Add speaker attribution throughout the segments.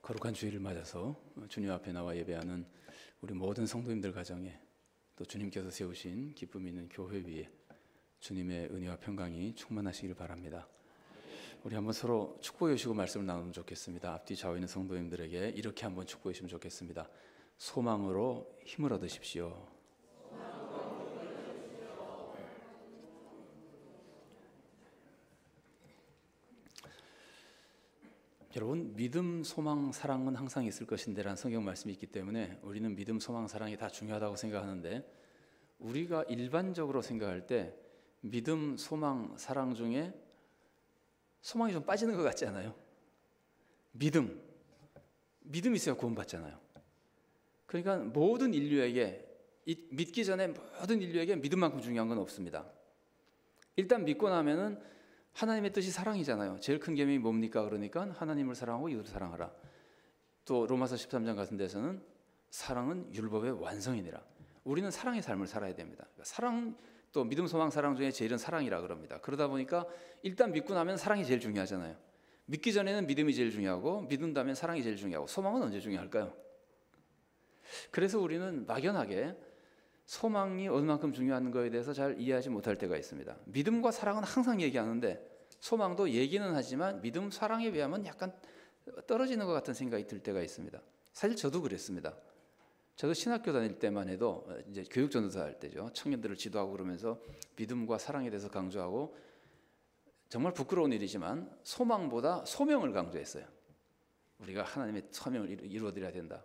Speaker 1: 거룩한 주일을 맞아서 주님 앞에 나와 예배하는 우리 모든 성도님들 가정에 또 주님께서 세우신 기쁨 있는 교회 위에 주님의 은혜와 평강이 충만하시기를 바랍니다. 우리 한번 서로 축복해 주시고 말씀을 나누면 좋겠습니다. 앞뒤 좌우에 있는 성도님들에게 이렇게 한번 축복해 주시면 좋겠습니다. 소망으로 힘을 얻으십시오. 여러분, 믿음, 소망, 사랑은 항상 있을 것인데 라는 성경 말씀이 있기 때문에 우리는 믿음, 소망, 사랑이 다 중요하다고 생각하는데, 우리가 일반적으로 생각할 때 믿음, 소망, 사랑 중에 소망이 좀 빠지는 것 같지 않아요? 믿음이 있어야 구원받잖아요. 그러니까 모든 인류에게, 믿기 전에 모든 인류에게 믿음만큼 중요한 건 없습니다. 일단 믿고 나면은 하나님의 뜻이 사랑이잖아요. 제일 큰 계명이 뭡니까? 그러니까 하나님을 사랑하고 이웃을 사랑하라. 또 로마서 13장 같은 데서는 사랑은 율법의 완성이니라. 우리는 사랑의 삶을 살아야 됩니다. 사랑, 또 믿음, 소망, 사랑 중에 제일은 사랑이라 그럽니다. 그러다 보니까 일단 믿고 나면 사랑이 제일 중요하잖아요. 믿기 전에는 믿음이 제일 중요하고, 믿은 다음에 사랑이 제일 중요하고, 소망은 언제 중요할까요? 그래서 우리는 막연하게 소망이 얼마만큼 중요한 거에 대해서 잘 이해하지 못할 때가 있습니다. 믿음과 사랑은 항상 얘기하는데, 소망도 얘기는 하지만 믿음, 사랑에 비하면 약간 떨어지는 것 같은 생각이 들 때가 있습니다. 사실 저도 그랬습니다. 저도 신학교 다닐 때만 해도, 이제 교육 전도사 할 때죠, 청년들을 지도하고 그러면서 믿음과 사랑에 대해서 강조하고, 정말 부끄러운 일이지만 소망보다 소명을 강조했어요. 우리가 하나님의 소명을 이루어드려야 된다.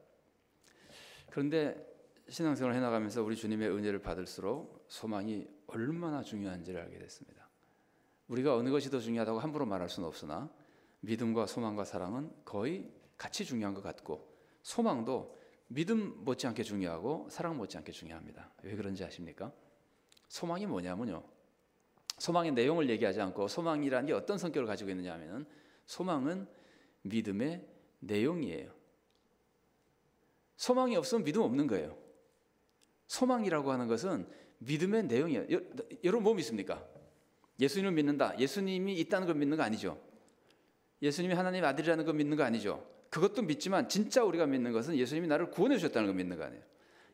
Speaker 1: 그런데 신앙생활을 해나가면서 우리 주님의 은혜를 받을수록 소망이 얼마나 중요한지를 알게 됐습니다. 우리가 어느 것이 더 중요하다고 함부로 말할 수는 없으나, 믿음과 소망과 사랑은 거의 같이 중요한 것 같고, 소망도 믿음 못지않게 중요하고 사랑 못지않게 중요합니다. 왜 그런지 아십니까? 소망이 뭐냐면요, 소망의 내용을 얘기하지 않고 소망이라는 게 어떤 성격을 가지고 있느냐 하면, 소망은 믿음의 내용이에요. 소망이 없으면 믿음 없는 거예요. 소망이라고 하는 것은 믿음의 내용이에요. 여러분 뭐 믿습니까? 예수님을 믿는다. 예수님이 있다는 걸 믿는 거 아니죠. 예수님이 하나님의 아들이라는 걸 믿는 거 아니죠. 그것도 믿지만 진짜 우리가 믿는 것은 예수님이 나를 구원해 주셨다는 걸 믿는 거 아니에요.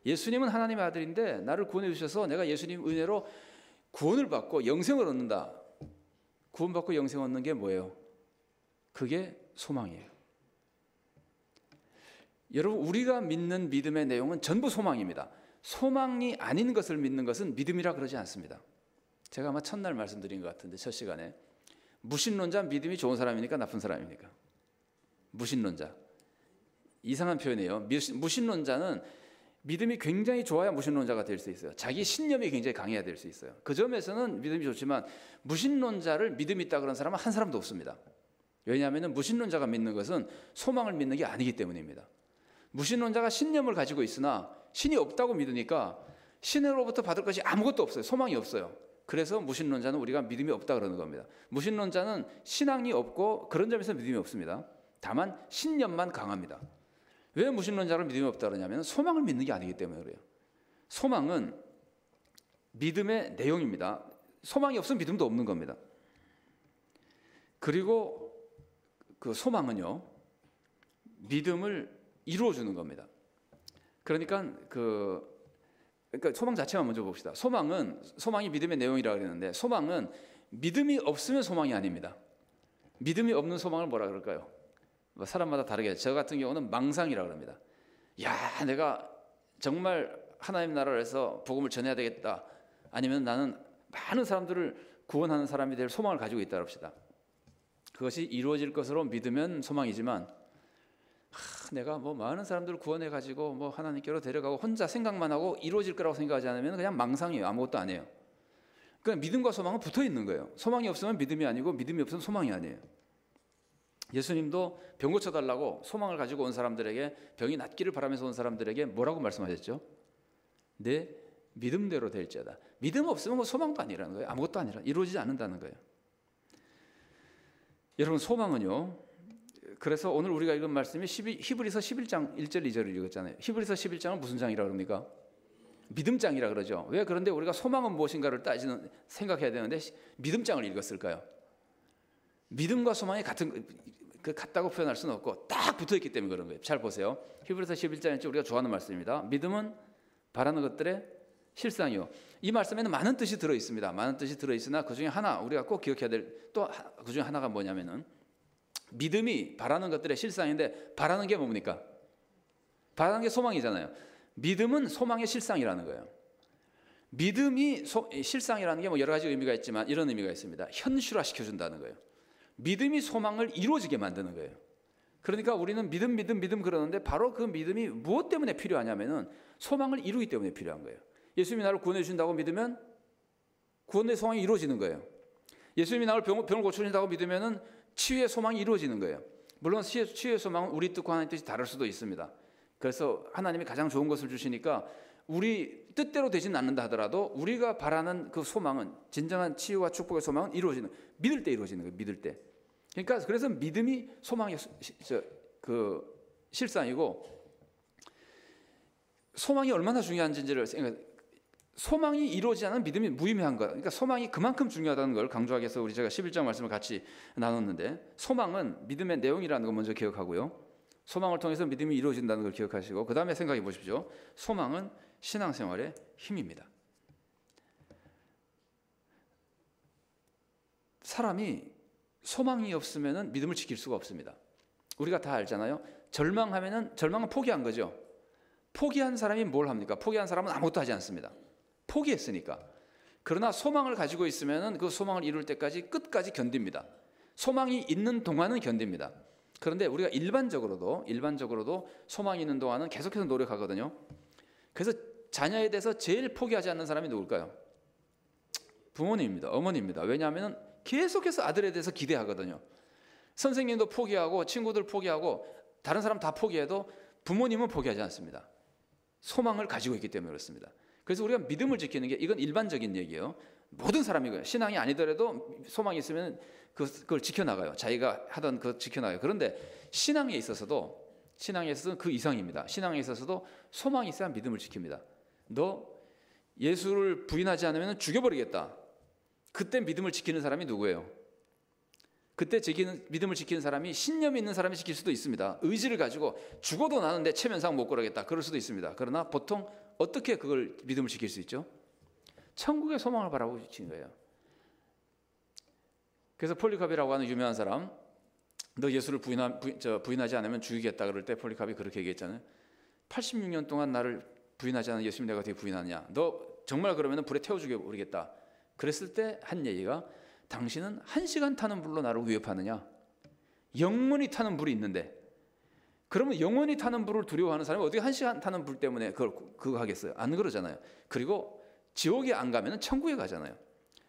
Speaker 1: 예수님은 하나님의 아들인데 나를 구원해 주셔서 내가 예수님 은혜로 구원을 받고 영생을 얻는다. 구원받고 영생 얻는 게 뭐예요? 그게 소망이에요. 여러분, 우리가 믿는 믿음의 내용은 전부 소망입니다. 소망이 아닌 것을 믿는 것은 믿음이라 그러지 않습니다. 제가 아마 첫날 말씀드린 것 같은데, 첫 시간에, 무신론자 믿음이 좋은 사람입니까? 나쁜 사람입니까? 무신론자. 이상한 표현이에요. 무신론자는 믿음이 굉장히 좋아야 무신론자가 될 수 있어요. 자기 신념이 굉장히 강해야 될 수 있어요. 그 점에서는 믿음이 좋지만, 무신론자를 믿음이 있다 그런 사람은 한 사람도 없습니다. 왜냐하면 무신론자가 믿는 것은 소망을 믿는 게 아니기 때문입니다. 무신론자가 신념을 가지고 있으나 신이 없다고 믿으니까 신으로부터 받을 것이 아무것도 없어요. 소망이 없어요. 그래서 무신론자는 우리가 믿음이 없다 그러는 겁니다. 무신론자는 신앙이 없고 그런 점에서 믿음이 없습니다. 다만 신념만 강합니다. 왜 무신론자를 믿음이 없다 그러냐면, 소망을 믿는 게 아니기 때문에 그래요. 소망은 믿음의 내용입니다. 소망이 없으면 믿음도 없는 겁니다. 그리고 그 소망은요, 믿음을 이루어주는 겁니다. 그러니까 소망 자체만 먼저 봅시다. 소망이 믿음의 내용이라고 그러는데, 소망은 믿음이 없으면 소망이 아닙니다. 믿음이 없는 소망을 뭐라 그럴까요? 사람마다 다르게, 저 같은 경우는 망상이라고 합니다. 야, 내가 정말 하나님 나라를 해서 복음을 전해야 되겠다. 아니면 나는 많은 사람들을 구원하는 사람이 될 소망을 가지고 있다고 합시다. 그것이 이루어질 것으로 믿으면 소망이지만, 내가 뭐 많은 사람들을 구원해가지고 뭐 하나님께로 데려가고 혼자 생각만 하고 이루어질 거라고 생각하지 않으면 그냥 망상이에요. 아무것도 안 해요. 그러니까 믿음과 소망은 붙어 있는 거예요. 소망이 없으면 믿음이 아니고, 믿음이 없으면 소망이 아니에요. 예수님도 병 고쳐달라고 소망을 가지고 온 사람들에게, 병이 낫기를 바라면서 온 사람들에게 뭐라고 말씀하셨죠? 내 믿음대로 될지어다. 믿음 없으면 소망도 아니라는 거예요. 아무것도 아니라, 이루어지지 않는다는 거예요. 여러분, 소망은요, 그래서 오늘 우리가 읽은 말씀이 히브리서 11장 1절 2절을 읽었잖아요. 히브리서 11장은 무슨 장이라고 합니까? 믿음장이라 그러죠. 왜 그런데 우리가 소망은 무엇인가를 생각해야 되는데 믿음장을 읽었을까요? 믿음과 소망이 그 같다고 표현할 수는 없고 딱 붙어있기 때문에 그런 거예요. 잘 보세요. 히브리서 11장에 우리가 좋아하는 말씀입니다. 믿음은 바라는 것들의 실상이요. 이 말씀에는 많은 뜻이 들어있습니다. 많은 뜻이 들어있으나 그 중에 하나 우리가 꼭 기억해야 될 또 그 중에 하나가 뭐냐면은 믿음이 바라는 것들의 실상인데 바라는 게 뭡니까? 바라는 게 소망이잖아요. 믿음은 소망의 실상이라는 거예요. 믿음이 실상이라는 게 뭐 여러 가지 의미가 있지만 이런 의미가 있습니다. 현실화 시켜준다는 거예요. 믿음이 소망을 이루어지게 만드는 거예요. 그러니까 우리는 믿음 그러는데 바로 그 믿음이 무엇 때문에 필요하냐면은 소망을 이루기 때문에 필요한 거예요. 예수님이 나를 구원해 주신다고 믿으면 구원의 소망이 이루어지는 거예요. 예수님이 나를 병을 고쳐주신다고 믿으면은 치유의 소망이 이루어지는 거예요. 물론 치유의 소망은 우리 뜻과 하나님의 뜻이 다를 수도 있습니다. 그래서 하나님이 가장 좋은 것을 주시니까 우리 뜻대로 되지는 않는다 하더라도 우리가 바라는 그 소망은 진정한 치유와 축복의 소망은 이루어지는 믿을 때 이루어지는 거예요. 믿을 때. 그러니까 그래서 믿음이 소망의 그 실상이고 소망이 얼마나 중요한지를 소망이 이루어지지 않은 믿음이 무의미한 것. 그러니까 소망이 그만큼 중요하다는 걸 강조하기 위해서 우리 제가 11장 말씀을 같이 나눴는데 소망은 믿음의 내용이라는 걸 먼저 기억하고요. 소망을 통해서 믿음이 이루어진다는 걸 기억하시고 그 다음에 생각해 보십시오. 소망은 신앙생활의 힘입니다. 사람이 소망이 없으면 믿음을 지킬 수가 없습니다. 우리가 다 알잖아요. 절망은 포기한 거죠. 포기한 사람이 뭘 합니까? 포기한 사람은 아무것도 하지 않습니다. 포기했으니까. 그러나 소망을 가지고 있으면 그 소망을 이룰 때까지 끝까지 견딥니다. 소망이 있는 동안은 견딥니다. 그런데 우리가 일반적으로도 소망이 있는 동안은 계속해서 노력하거든요. 그래서 자녀에 대해서 제일 포기하지 않는 사람이 누굴까요? 부모님입니다. 어머니입니다. 왜냐하면 계속해서 아들에 대해서 기대하거든요. 선생님도 포기하고 친구들 포기하고 다른 사람 다 포기해도 부모님은 포기하지 않습니다. 소망을 가지고 있기 때문에 그렇습니다. 그래서 우리가 믿음을 지키는 게 이건 일반적인 얘기예요. 모든 사람이고요. 신앙이 아니더라도 소망이 있으면 그걸 지켜나가요. 자기가 하던 그 지켜나가요. 그런데 신앙에 있어서는 그 이상입니다. 신앙에 있어서도 소망이 있어야 믿음을 지킵니다. 너 예수를 부인하지 않으면 죽여버리겠다. 그때 믿음을 지키는 사람이 누구예요? 그때 믿음을 지키는 사람이 신념이 있는 사람이 지킬 수도 있습니다. 의지를 가지고 죽어도 나는 내 체면상 못 걸어겠다. 그럴 수도 있습니다. 그러나 보통 어떻게 그걸 믿음을 지킬 수 있죠? 천국의 소망을 바라보고 지키는 거예요. 그래서 폴리카비라고 하는 유명한 사람, 너 예수를 부인하지 않으면 죽이겠다 그럴 때 폴리카비 그렇게 얘기했잖아요. 86년 동안 나를 부인하지 않은 예수님 내가 어떻게 부인하냐. 너 정말 그러면 불에 태워 죽여버리겠다. 그랬을 때 한 얘기가 당신은 1시간 타는 불로 나를 위협하느냐. 영원히 타는 불이 있는데 그러면 영원히 타는 불을 두려워하는 사람이 어떻게 1시간 타는 불 때문에 그거 하겠어요? 안 그러잖아요. 그리고 지옥에 안 가면 천국에 가잖아요.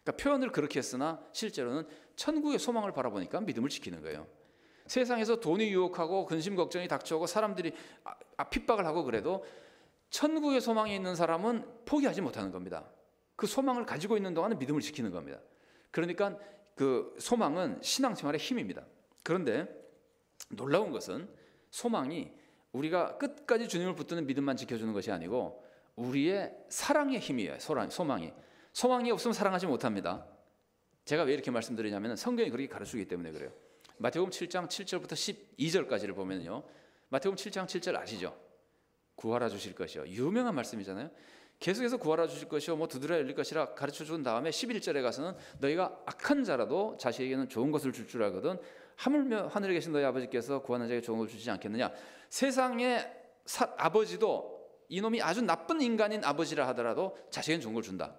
Speaker 1: 그러니까 표현을 그렇게 했으나 실제로는 천국의 소망을 바라보니까 믿음을 지키는 거예요. 세상에서 돈이 유혹하고 근심 걱정이 닥쳐오고 사람들이 핍박을 하고 그래도 천국의 소망이 있는 사람은 포기하지 못하는 겁니다. 그 소망을 가지고 있는 동안은 믿음을 지키는 겁니다. 그러니까 그 소망은 신앙생활의 힘입니다. 그런데 놀라운 것은 소망이 우리가 끝까지 주님을 붙드는 믿음만 지켜주는 것이 아니고 우리의 사랑의 힘이에요. 소망이 없으면 사랑하지 못합니다. 제가 왜 이렇게 말씀드리냐면 성경이 그렇게 가르치기 때문에 그래요. 마태복음 7장 7절부터 12절까지를 보면요. 마태복음 7장 7절 아시죠? 구하라 주실 것이요. 유명한 말씀이잖아요. 계속해서 구하라 주실 것이요 뭐 두드려 열릴 것이라 가르쳐 준 다음에 11절에 가서는 너희가 악한 자라도 자식에게는 좋은 것을 줄 줄 알거든 하물며 하늘에 계신 너희 아버지께서 구하는 자에게 좋은 것을 주시지 않겠느냐. 세상의 아버지도 이놈이 아주 나쁜 인간인 아버지라 하더라도 자식에게는 좋은 걸 준다.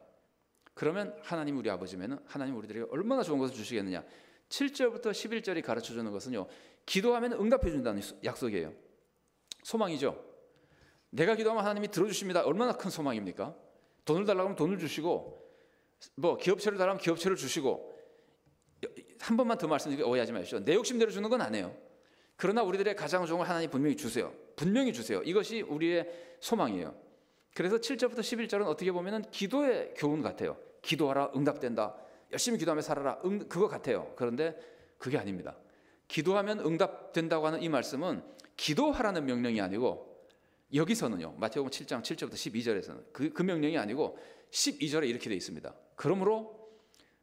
Speaker 1: 그러면 하나님 우리 아버지면 하나님 우리들에게 얼마나 좋은 것을 주시겠느냐. 7절부터 11절이 가르쳐 주는 것은요. 기도하면 응답해 준다는 약속이에요. 소망이죠. 내가 기도하면 하나님이 들어주십니다. 얼마나 큰 소망입니까? 돈을 달라고 하면 돈을 주시고 뭐 기업체를 달라고 하면 기업체를 주시고 한 번만 더 말씀드리고 오해하지 마십시오. 내 욕심대로 주는 건 아니에요. 그러나 우리들의 가장 좋은 걸 하나님 분명히 주세요. 분명히 주세요. 이것이 우리의 소망이에요. 그래서 7절부터 11절은 어떻게 보면 기도의 교훈 같아요. 기도하라 응답된다. 열심히 기도하며 살아라. 그거 같아요. 그런데 그게 아닙니다. 기도하면 응답된다고 하는 이 말씀은 기도하라는 명령이 아니고 여기서는요. 마태복음 7장 7절부터 12절에서는 그 명령이 아니고 12절에 이렇게 되어 있습니다. 그러므로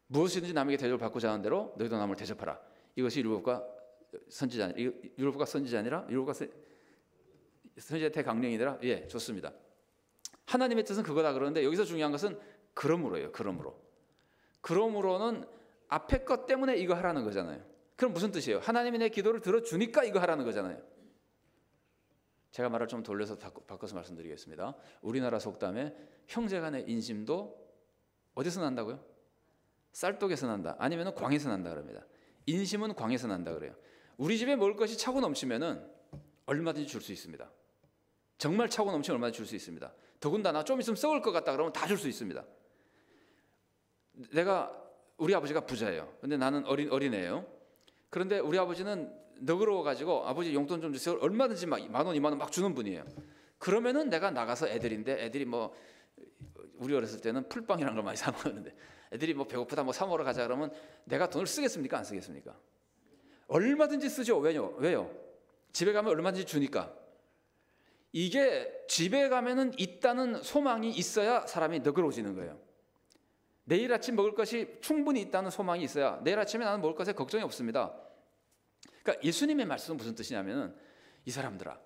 Speaker 1: 무엇이든지 남에게 대접을 받고자 하는 대로 너희도 남을 대접하라. 이것이 율법과 선지자, 율법과 선지자 아니라 율법과 선지자 대강령이더라. 예, 좋습니다. 하나님의 뜻은 그거다 그러는데 여기서 중요한 것은 그러므로예요. 그러므로는 앞에 것 때문에 이거 하라는 거잖아요. 그럼 무슨 뜻이에요? 하나님이 내 기도를 들어주니까 이거 하라는 거잖아요. 제가 말을 좀 돌려서 바꿔서 말씀드리겠습니다. 우리나라 속담에 형제간의 인심도 어디서 난다고요? 쌀독에서 난다. 아니면 광에서 난다 그럽니다. 인심은 광에서 난다 그래요. 우리 집에 먹을 것이 차고 넘치면은 얼마든지 줄 수 있습니다. 정말 차고 넘치면 얼마든지 줄 수 있습니다. 더군다나 좀 있으면 썩을 것 같다 그러면 다 줄 수 있습니다. 우리 아버지가 부자예요. 근데 나는 어린애예요. 그런데 우리 아버지는 너그러워가지고 아버지 용돈 좀 주세요. 얼마든지 막 10,000원, 20,000원 막 주는 분이에요. 그러면은 내가 나가서 애들이 뭐 우리 어렸을 때는 풀빵이라는 걸 많이 사 먹었는데 애들이 뭐 배고프다 뭐 사 먹으러 가자 그러면 내가 돈을 쓰겠습니까? 안 쓰겠습니까? 얼마든지 쓰죠. 왜요? 집에 가면 얼마든지 주니까. 이게 집에 가면은 있다는 소망이 있어야 사람이 너그러워지는 거예요. 내일 아침 먹을 것이 충분히 있다는 소망이 있어야 내일 아침에 나는 먹을 것에 걱정이 없습니다. 그러니까 예수님의 말씀은 무슨 뜻이냐면은 이 사람들아,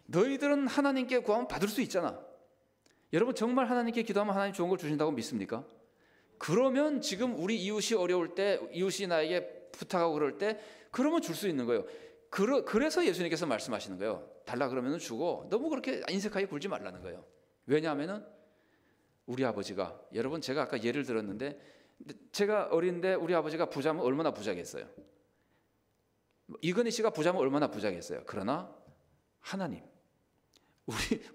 Speaker 1: 너희들은 하나님께 구하면 받을 수 있잖아. 여러분 정말 하나님께 기도하면 하나님 좋은 걸 주신다고 믿습니까? 그러면 지금 우리 이웃이 어려울 때, 이웃이 나에게 부탁하고 그럴 때 그러면 줄 수 있는 거예요. 그래서 예수님께서 말씀하시는 거예요. 달라 그러면 주고 너무 그렇게 인색하게 굴지 말라는 거예요. 왜냐하면은 우리 아버지가, 여러분 제가 아까 예를 들었는데 제가 어린데 우리 아버지가 부자면 얼마나 부자겠어요. 이건희 씨가 부자면 얼마나 부자겠어요. 그러나 하나님,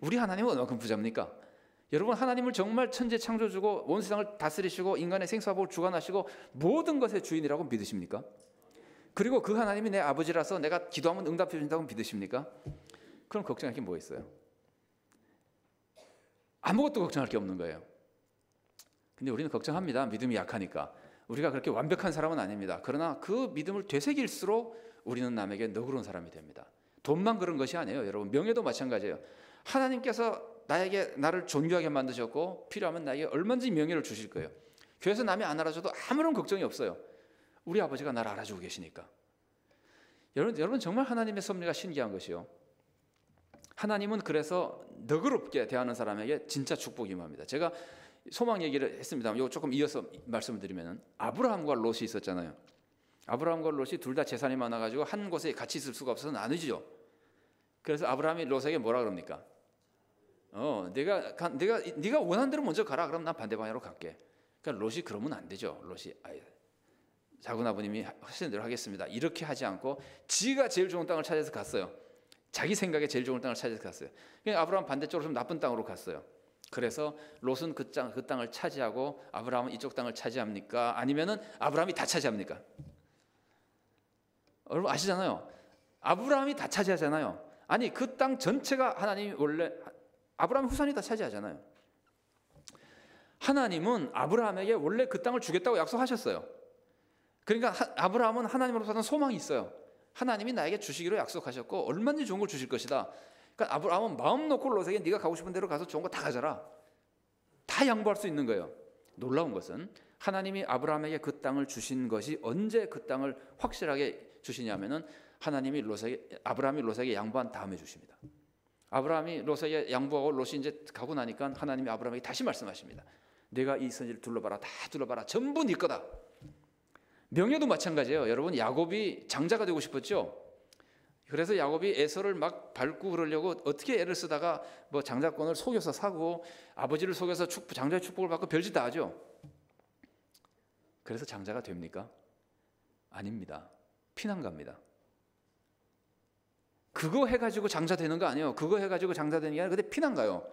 Speaker 1: 우리 하나님은 얼마큼 부자입니까? 여러분 하나님을 정말 천재 창조주고 온 세상을 다스리시고 인간의 생사복을 주관하시고 모든 것의 주인이라고 믿으십니까? 그리고 그 하나님이 내 아버지라서 내가 기도하면 응답해 주신다고 믿으십니까? 그럼 걱정할 게 뭐 있어요? 아무것도 걱정할 게 없는 거예요. 근데 우리는 걱정합니다. 믿음이 약하니까. 우리가 그렇게 완벽한 사람은 아닙니다. 그러나 그 믿음을 되새길수록 우리는 남에게 너그러운 사람이 됩니다. 돈만 그런 것이 아니에요. 여러분 명예도 마찬가지예요. 하나님께서 나를 존귀하게 만드셨고 필요하면 나에게 얼마든지 명예를 주실 거예요. 교회에서 남이 안 알아줘도 아무런 걱정이 없어요. 우리 아버지가 나를 알아주고 계시니까. 여러분 정말 하나님의 섭리가 신기한 것이요. 하나님은 그래서 너그럽게 대하는 사람에게 진짜 축복이 임합니다. 제가 소망 얘기를 했습니다. 이거 조금 이어서 말씀을 드리면은 아브라함과 롯이 있었잖아요. 아브라함과 롯이 둘 다 재산이 많아가지고 한 곳에 같이 있을 수가 없어서 나누지죠. 그래서 아브라함이 롯에게 뭐라 그럽니까? 네가 원하는 대로 먼저 가라. 그럼 난 반대 방향으로 갈게. 그러니까 롯이 그러면 안 되죠. 롯이 작은 아버님이 하시는 대로 하겠습니다. 이렇게 하지 않고 지가 제일 좋은 땅을 찾아서 갔어요. 자기 생각에 제일 좋은 땅을 찾아서 갔어요. 그러니까 아브라함 반대쪽으로 좀 나쁜 땅으로 갔어요. 그래서 롯은 그 땅을 차지하고 아브라함은 이쪽 땅을 차지합니까? 아니면은 아브라함이 다 차지합니까? 여러분 아시잖아요. 아브라함이 다 차지하잖아요. 아니 그 땅 전체가 하나님이 원래 아브라함 후손이 다 차지하잖아요. 하나님은 아브라함에게 원래 그 땅을 주겠다고 약속하셨어요. 그러니까 아브라함은 하나님으로부터 받은 소망이 있어요. 하나님이 나에게 주시기로 약속하셨고 얼마든지 좋은 걸 주실 것이다. 그러니까 아브라함은 마음 놓고 롯에게 네가 가고 싶은 대로 가서 좋은 거 다 가져라. 다 양보할 수 있는 거예요. 놀라운 것은 하나님이 아브라함에게 그 땅을 주신 것이 언제 그 땅을 확실하게 주시냐면은 아브라함이 롯에게 양보한 다음에 주십니다. 아브라함이 롯에게 양보하고 롯이 이제 가고 나니까 하나님이 아브라함에게 다시 말씀하십니다. 내가 이 선지를 둘러봐라. 다 둘러봐라. 전부 네 거다. 명예도 마찬가지예요. 여러분 야곱이 장자가 되고 싶었죠. 그래서 야곱이 에서를 막 밟고 그러려고 어떻게 애를 쓰다가 뭐 장자권을 속여서 사고 아버지를 속여서 장자의 축복을 받고 별짓 다 하죠. 그래서 장자가 됩니까? 아닙니다. 피난갑니다. 그거 해가지고 장자 되는 거 아니에요. 그거 해가지고 장자 되는 게 아니라 근데 피난가요.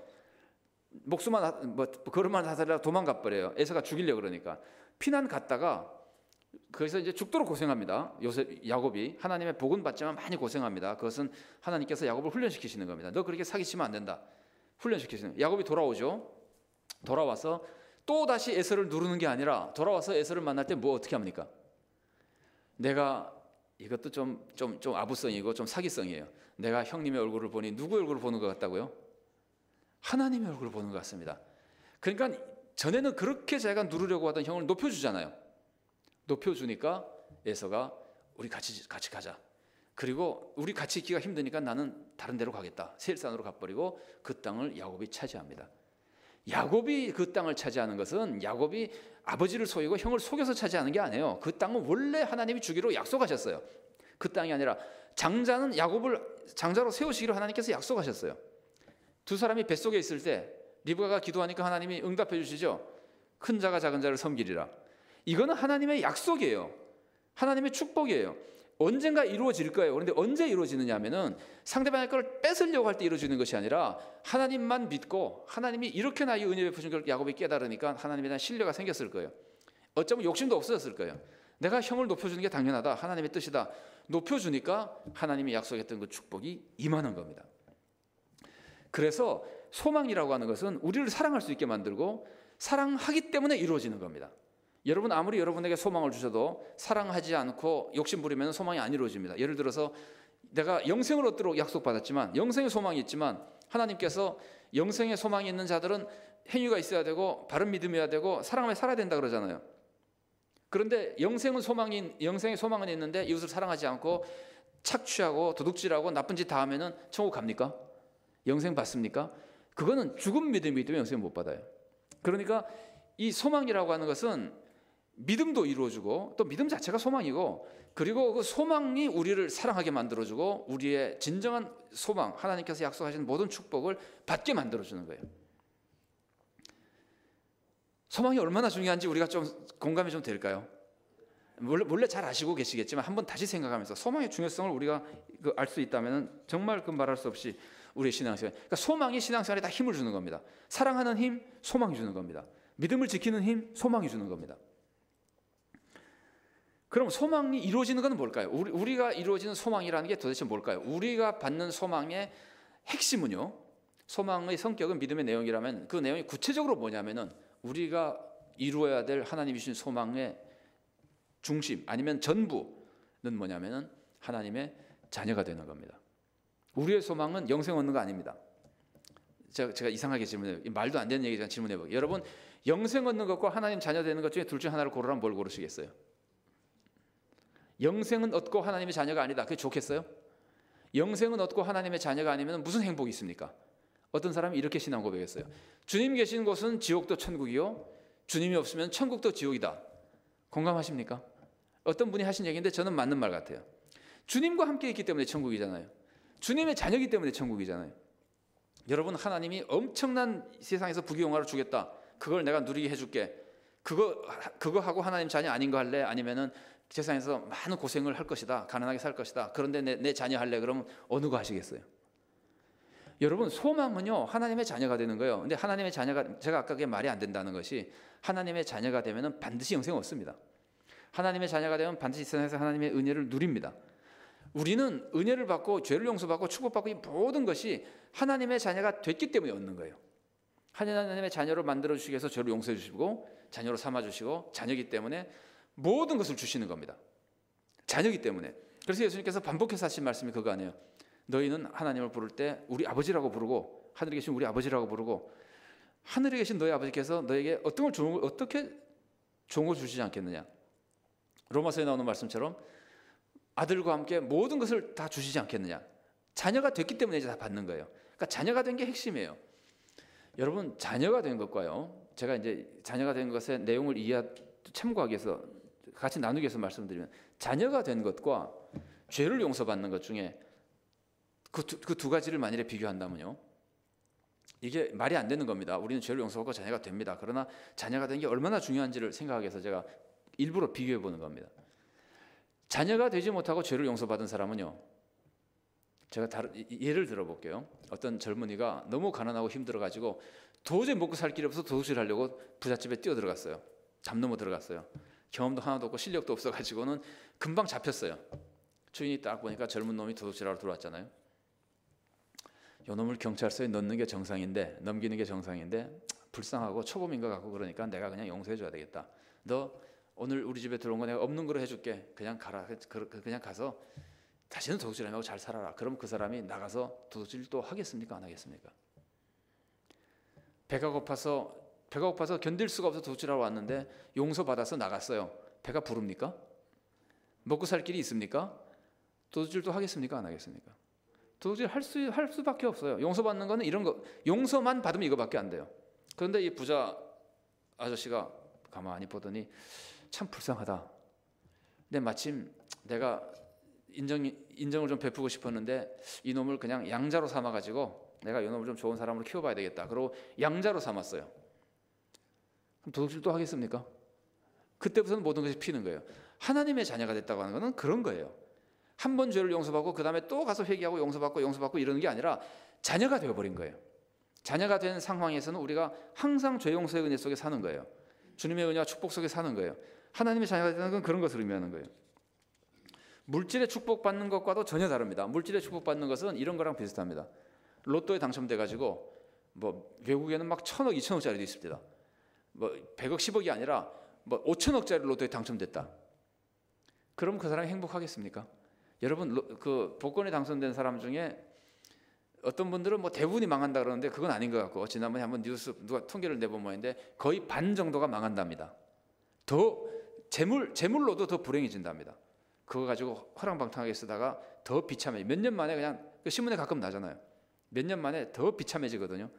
Speaker 1: 목숨만 걸음만 하살이라 도망가 버려요. 에서가 죽이려고 그러니까 피난 갔다가 거기서 이제 죽도록 고생합니다. 야곱이 하나님의 복은 받지만 많이 고생합니다. 그것은 하나님께서 야곱을 훈련시키시는 겁니다. 너 그렇게 사기치면 안 된다. 훈련시키시는. 야곱이 돌아오죠. 돌아와서 또 다시 에서를 누르는 게 아니라 돌아와서 에서를 만날 때 뭐 어떻게 합니까? 내가 이것도 좀 아부성이고 좀 사기성이에요. 내가 형님의 얼굴을 보니 누구 얼굴을 보는 것 같다고요? 하나님의 얼굴을 보는 것 같습니다. 그러니까 전에는 그렇게 자기가 누르려고 하던 형을 높여주잖아요. 높여주니까 에서가 우리 같이 가자. 그리고 우리 같이 있기가 힘드니까 나는 다른 데로 가겠다. 세일산으로 가버리고 그 땅을 야곱이 차지합니다. 야곱이 그 땅을 차지하는 것은 야곱이 아버지를 속이고 형을 속여서 차지하는 게 아니에요. 그 땅은 원래 하나님이 주기로 약속하셨어요. 그 땅이 아니라 장자는 야곱을 장자로 세우시기로 하나님께서 약속하셨어요. 두 사람이 뱃속에 있을 때 리브가가 기도하니까 하나님이 응답해 주시죠. 큰 자가 작은 자를 섬기리라. 이거는 하나님의 약속이에요. 하나님의 축복이에요. 언젠가 이루어질 거예요. 그런데 언제 이루어지느냐 하면은 상대방의 걸 뺏으려고 할 때 이루어지는 것이 아니라 하나님만 믿고 하나님이 이렇게 나에게 은혜 베푸신 걸 야곱이 깨달으니까 하나님에 대한 신뢰가 생겼을 거예요. 어쩌면 욕심도 없어졌을 거예요. 내가 형을 높여주는 게 당연하다. 하나님의 뜻이다. 높여주니까 하나님이 약속했던 그 축복이 임하는 겁니다. 그래서 소망이라고 하는 것은 우리를 사랑할 수 있게 만들고 사랑하기 때문에 이루어지는 겁니다. 여러분 아무리 여러분에게 소망을 주셔도 사랑하지 않고 욕심 부리면 소망이 안 이루어집니다. 예를 들어서 내가 영생을 얻도록 약속받았지만 영생의 소망이 있지만 하나님께서 영생의 소망이 있는 자들은 행위가 있어야 되고 바른 믿음이어야 되고 사랑하며 살아야 된다 그러잖아요. 그런데 영생의 소망은 있는데 이웃을 사랑하지 않고 착취하고 도둑질하고 나쁜 짓 다 하면은 천국 갑니까? 영생 받습니까? 그거는 죽은 믿음이기 때문에 영생 못 받아요. 그러니까 이 소망이라고 하는 것은 믿음도 이루어주고 또 믿음 자체가 소망이고 그리고 그 소망이 우리를 사랑하게 만들어주고 우리의 진정한 소망 하나님께서 약속하신 모든 축복을 받게 만들어주는 거예요. 소망이 얼마나 중요한지 우리가 좀 공감이 좀 될까요? 원래 잘 아시고 계시겠지만 한번 다시 생각하면서 소망의 중요성을 우리가 알 수 있다면 정말 그 말할 수 없이 우리의 신앙생활 그러니까 소망이 신앙생활에 다 힘을 주는 겁니다. 사랑하는 힘, 소망이 주는 겁니다. 믿음을 지키는 힘, 소망이 주는 겁니다. 그럼 소망이 이루어지는 건 뭘까요? 우리가 이루어지는 소망이라는 게 도대체 뭘까요? 우리가 받는 소망의 핵심은요. 소망의 성격은 믿음의 내용이라면 그 내용이 구체적으로 뭐냐면은 우리가 이루어야 될 하나님이 주신 소망의 중심 아니면 전부는 뭐냐면은 하나님의 자녀가 되는 겁니다. 우리의 소망은 영생 얻는 거 아닙니다. 제가 이상하게 질문해요. 말도 안 되는 얘기지만 질문해 볼게요. 여러분 영생 얻는 것과 하나님 자녀 되는 것 중에 둘 중 하나를 고르라면 뭘 고르시겠어요? 영생은 얻고 하나님의 자녀가 아니다. 그게 좋겠어요? 영생은 얻고 하나님의 자녀가 아니면 무슨 행복이 있습니까? 어떤 사람이 이렇게 신앙 고백했어요. 주님 계신 곳은 지옥도 천국이요 주님이 없으면 천국도 지옥이다. 공감하십니까? 어떤 분이 하신 얘기인데 저는 맞는 말 같아요. 주님과 함께 있기 때문에 천국이잖아요. 주님의 자녀이기 때문에 천국이잖아요. 여러분 하나님이 엄청난 세상에서 부귀영화를 주겠다. 그걸 내가 누리게 해줄게. 그거 하고 하나님 자녀 아닌 거 할래? 아니면은 세상에서 많은 고생을 할 것이다. 가난하게 살 것이다. 그런데 내 자녀 할래? 그러면 어느 거 하시겠어요? 여러분 소망은요 하나님의 자녀가 되는 거예요. 근데 하나님의 자녀가 제가 아까 그게 말이 안 된다는 것이 하나님의 자녀가 되면은 반드시 영생 없습니다. 하나님의 자녀가 되면 반드시 세상에서 하나님의 은혜를 누립니다. 우리는 은혜를 받고 죄를 용서받고 축복받고 이 모든 것이 하나님의 자녀가 됐기 때문에 얻는 거예요. 하나님의 자녀로 만들어 주시기 위해서 죄를 용서해 주시고 자녀로 삼아 주시고 자녀이기 때문에 모든 것을 주시는 겁니다. 자녀이기 때문에. 그래서 예수님께서 반복해서 하신 말씀이 그거 아니에요. 너희는 하나님을 부를 때 우리 아버지라고 부르고 하늘에 계신 우리 아버지라고 부르고 하늘에 계신 너희 아버지께서 너에게 어떻게 종을 주시지 않겠느냐. 로마서에 나오는 말씀처럼 아들과 함께 모든 것을 다 주시지 않겠느냐. 자녀가 됐기 때문에 이제 다 받는 거예요. 그러니까 자녀가 된 게 핵심이에요. 여러분 자녀가 된 것과요. 제가 이제 자녀가 된 것의 내용을 참고하기 위해서 같이 나누기 위해서 말씀드리면 자녀가 된 것과 죄를 용서받는 것 중에 그 두 가지를 만일에 비교한다면요. 이게 말이 안 되는 겁니다. 우리는 죄를 용서받고 자녀가 됩니다. 그러나 자녀가 된 게 얼마나 중요한지를 생각하기 위해서 제가 일부러 비교해 보는 겁니다. 자녀가 되지 못하고 죄를 용서받은 사람은요. 제가 예를 들어볼게요. 어떤 젊은이가 너무 가난하고 힘들어가지고 도저히 먹고 살 길이 없어서 도둑질 하려고 부잣집에 뛰어들어갔어요. 담 넘어 들어갔어요. 경험도 하나도 없고 실력도 없어가지고는 금방 잡혔어요. 주인이 딱 보니까 젊은 놈이 도둑질하러 들어왔잖아요. 요 놈을 경찰서에 넣는 게 정상인데 넘기는 게 정상인데 불쌍하고 초범인 것 같고 그러니까 내가 그냥 용서해줘야 되겠다. 너 오늘 우리 집에 들어온 거 내가 없는 거로 해줄게. 그냥 가라. 그냥 가서 다시는 도둑질 안 하고 잘 살아라. 그럼 그 사람이 나가서 도둑질 또 하겠습니까? 안 하겠습니까? 배가 고파서 견딜 수가 없어서 도둑질하러 왔는데 용서받아서 나갔어요. 배가 부릅니까? 먹고 살 길이 있습니까? 도둑질도 하겠습니까? 안 하겠습니까? 도둑질 할 수밖에 없어요. 용서받는 거는 이런 거, 용서만 받으면 이거밖에 안 돼요. 그런데 이 부자 아저씨가 가만히 보더니 참 불쌍하다. 근데 마침 내가 인정을 좀 베푸고 싶었는데 이놈을 그냥 양자로 삼아가지고 내가 이놈을 좀 좋은 사람으로 키워봐야 되겠다. 그리고 양자로 삼았어요. 그럼 도둑질도 하겠습니까? 그때부터는 모든 것이 피는 거예요. 하나님의 자녀가 됐다고 하는 것은 그런 거예요. 한 번 죄를 용서받고 그 다음에 또 가서 회개하고 용서받고 이러는 게 아니라 자녀가 되어버린 거예요. 자녀가 된 상황에서는 우리가 항상 죄 용서의 은혜 속에 사는 거예요. 주님의 은혜와 축복 속에 사는 거예요. 하나님의 자녀가 되는 건 그런 것을 의미하는 거예요. 물질의 축복받는 것과도 전혀 다릅니다. 물질의 축복받는 것은 이런 거랑 비슷합니다. 로또에 당첨돼가지고 뭐 외국에는 막 1,000억, 2,000억짜리도 있습니다. 뭐 100억, 10억이 아니라 뭐 5천억짜리 로또에 당첨됐다. 그럼 그 사람이 행복하겠습니까? 여러분 그 복권에 당첨된 사람 중에 어떤 분들은 뭐 대부분이 망한다 그러는데 그건 아닌 것 같고 지난번에 한번 뉴스 누가 통계를 내본 모양인데 거의 반 정도가 망한답니다. 더 재물로도 더 불행해진답니다. 그거 가지고 허랑방탕하게 쓰다가 더 비참해. 몇 년 만에 그냥 신문에 가끔 나잖아요. 몇 년 만에 더 비참해지거든요.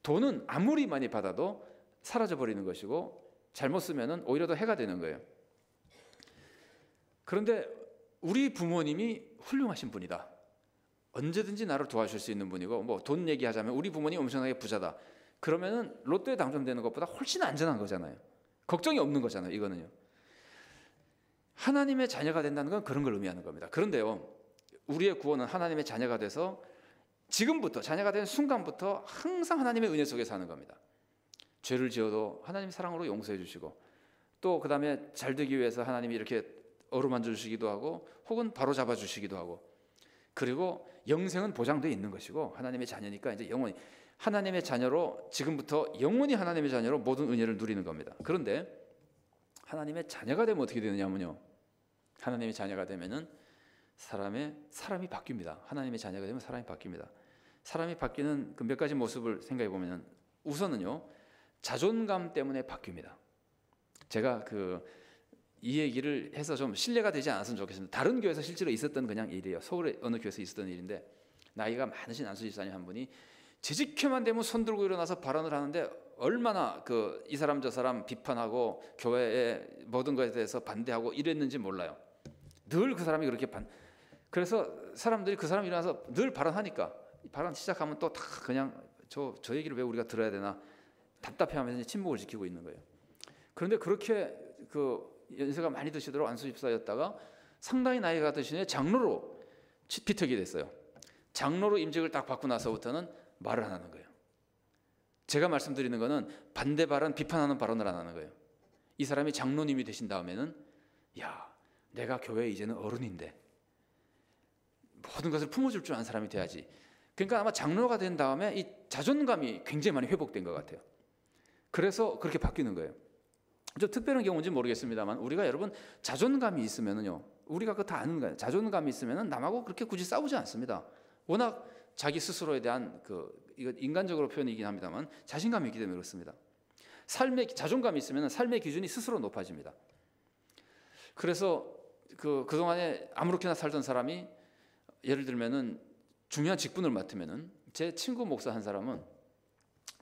Speaker 1: 돈은 아무리 많이 받아도 사라져 버리는 것이고 잘못 쓰면은 오히려 더 해가 되는 거예요. 그런데 우리 부모님이 훌륭하신 분이다. 언제든지 나를 도와줄 수 있는 분이고 뭐 돈 얘기하자면 우리 부모님 엄청나게 부자다. 그러면은 로또에 당첨되는 것보다 훨씬 안전한 거잖아요. 걱정이 없는 거잖아요. 이거는요. 하나님의 자녀가 된다는 건 그런 걸 의미하는 겁니다. 그런데요. 우리의 구원은 하나님의 자녀가 돼서 지금부터 자녀가 된 순간부터 항상 하나님의 은혜 속에 사는 겁니다. 죄를 지어도 하나님 사랑으로 용서해 주시고 또 그 다음에 잘 되기 위해서 하나님이 이렇게 어루만져 주시기도 하고 혹은 바로 잡아 주시기도 하고 그리고 영생은 보장되어 있는 것이고 하나님의 자녀니까 이제 영원히 하나님의 자녀로 지금부터 영원히 하나님의 자녀로 모든 은혜를 누리는 겁니다. 그런데 하나님의 자녀가 되면 어떻게 되느냐면요. 하나님의 자녀가 되면은 사람이 바뀝니다. 하나님의 자녀가 되면 사람이 바뀝니다. 사람이 바뀌는 그 몇 가지 모습을 생각해 보면은 우선은요. 자존감 때문에 바뀝니다. 제가 이 얘기를 해서 좀 신뢰가 되지 않았으면 좋겠습니다. 다른 교회에서 실제로 있었던 그냥 일이에요. 서울의 어느 교회에서 있었던 일인데 나이가 많으신 안수 집사님 한 분이 재직회만 되면 손 들고 일어나서 발언을 하는데 얼마나 이 사람 저 사람 비판하고 교회의 모든 것에 대해서 반대하고 이랬는지 몰라요. 늘 그 사람이 그렇게 그래서 사람들이 그 사람이 일어나서 늘 발언하니까 발언 시작하면 또 다 그냥 저 얘기를 왜 우리가 들어야 되나 답답해하면서 침묵을 지키고 있는 거예요. 그런데 그렇게 연세가 많이 드시도록 안수 집사였다가 상당히 나이가 드신 후에 장로로 피턱이 됐어요. 장로로 임직을 딱 받고 나서부터는 말을 안 하는 거예요. 제가 말씀드리는 거는 반대 발언, 비판하는 발언을 안 하는 거예요. 이 사람이 장로님이 되신 다음에는 야, 내가 교회에 이제는 어른인데 모든 것을 품어줄 줄 아는 사람이 돼야지. 그러니까 아마 장로가 된 다음에 이 자존감이 굉장히 많이 회복된 것 같아요. 그래서 그렇게 바뀌는 거예요. 좀 특별한 경우인지 모르겠습니다만 우리가 여러분 자존감이 있으면은요, 우리가 그거 다 아는 거예요. 자존감이 있으면은 남하고 그렇게 굳이 싸우지 않습니다. 워낙 자기 스스로에 대한 이거 인간적으로 표현이긴 합니다만 자신감이 있기 때문에 그렇습니다. 자존감이 있으면 삶의 기준이 스스로 높아집니다. 그래서 그동안에 아무렇게나 살던 사람이 예를 들면은 중요한 직분을 맡으면은 제 친구 목사 한 사람은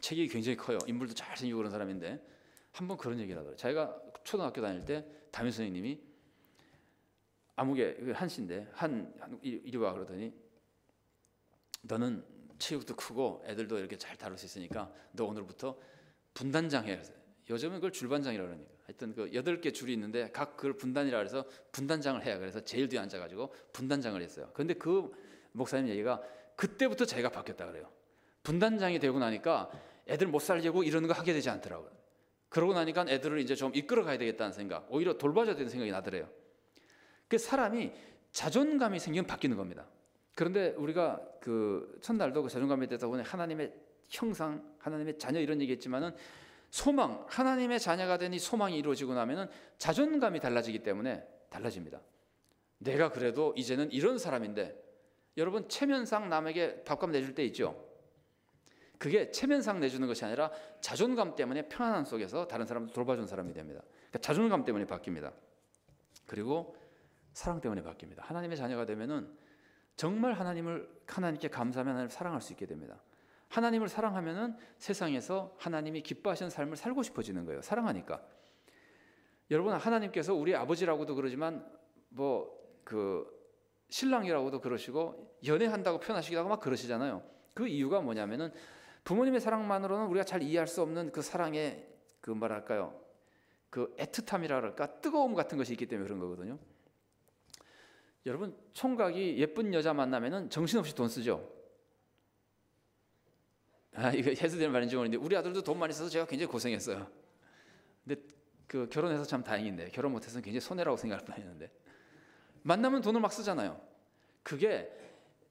Speaker 1: 체격이 굉장히 커요. 인물도 잘생기고 그런 사람인데 한번 그런 얘기를 하더라고요. 자기가 초등학교 다닐 때 담임 선생님이 아무개 한씨인데 이리 와 그러더니 너는 체육도 크고 애들도 이렇게 잘 다룰 수 있으니까 너 오늘부터 분단장 해. 요즘은 그걸 줄반장이라고 그러니까 하여튼 8개 줄이 있는데 각 그걸 분단이라 그래서 분단장을 해야 그래서 제일 뒤에 앉아가지고 분단장을 했어요. 그런데 그 목사님 얘기가 그때부터 자기가 바뀌었다 그래요. 분단장이 되고 나니까 애들 못 살리고 이러는 거 하게 되지 않더라고요. 그러고 나니까 애들을 이제 좀 이끌어 가야 되겠다는 생각, 오히려 돌봐줘야 되는 생각이 나더래요. 그 사람이 자존감이 생기면 바뀌는 겁니다. 그런데 우리가 첫날도 자존감에 대해서 오늘 하나님의 형상, 하나님의 자녀 이런 얘기했지만은 소망, 하나님의 자녀가 되니 소망이 이루어지고 나면은 자존감이 달라지기 때문에 달라집니다. 내가 그래도 이제는 이런 사람인데, 여러분 체면상 남에게 밥값 내줄 때 있죠. 그게 체면상 내주는 것이 아니라 자존감 때문에 편안함 속에서 다른 사람도 돌봐준 사람이 됩니다. 그러니까 자존감 때문에 바뀝니다. 그리고 사랑 때문에 바뀝니다. 하나님의 자녀가 되면은 정말 하나님께 감사하며 하나님을 사랑할 수 있게 됩니다. 하나님을 사랑하면은 세상에서 하나님이 기뻐하시는 삶을 살고 싶어지는 거예요. 사랑하니까. 여러분, 하나님께서 우리 아버지라고도 그러지만 신랑이라고도 그러시고 연애한다고 표현하시기도 하고 막 그러시잖아요. 그 이유가 뭐냐면은 부모님의 사랑만으로는 우리가 잘 이해할 수 없는 그 사랑의 그 애틋함이라 그럴까, 뜨거움 같은 것이 있기 때문에 그런 거거든요. 여러분, 총각이 예쁜 여자 만나면은 정신없이 돈 쓰죠. 이거 해도 되는 말인지 모르겠는데 우리 아들도 돈 많이 써서 제가 굉장히 고생했어요. 근데 결혼해서 참 다행인데, 결혼 못해서는 굉장히 손해라고 생각할 뻔했는데, 만나면 돈을 막 쓰잖아요. 그게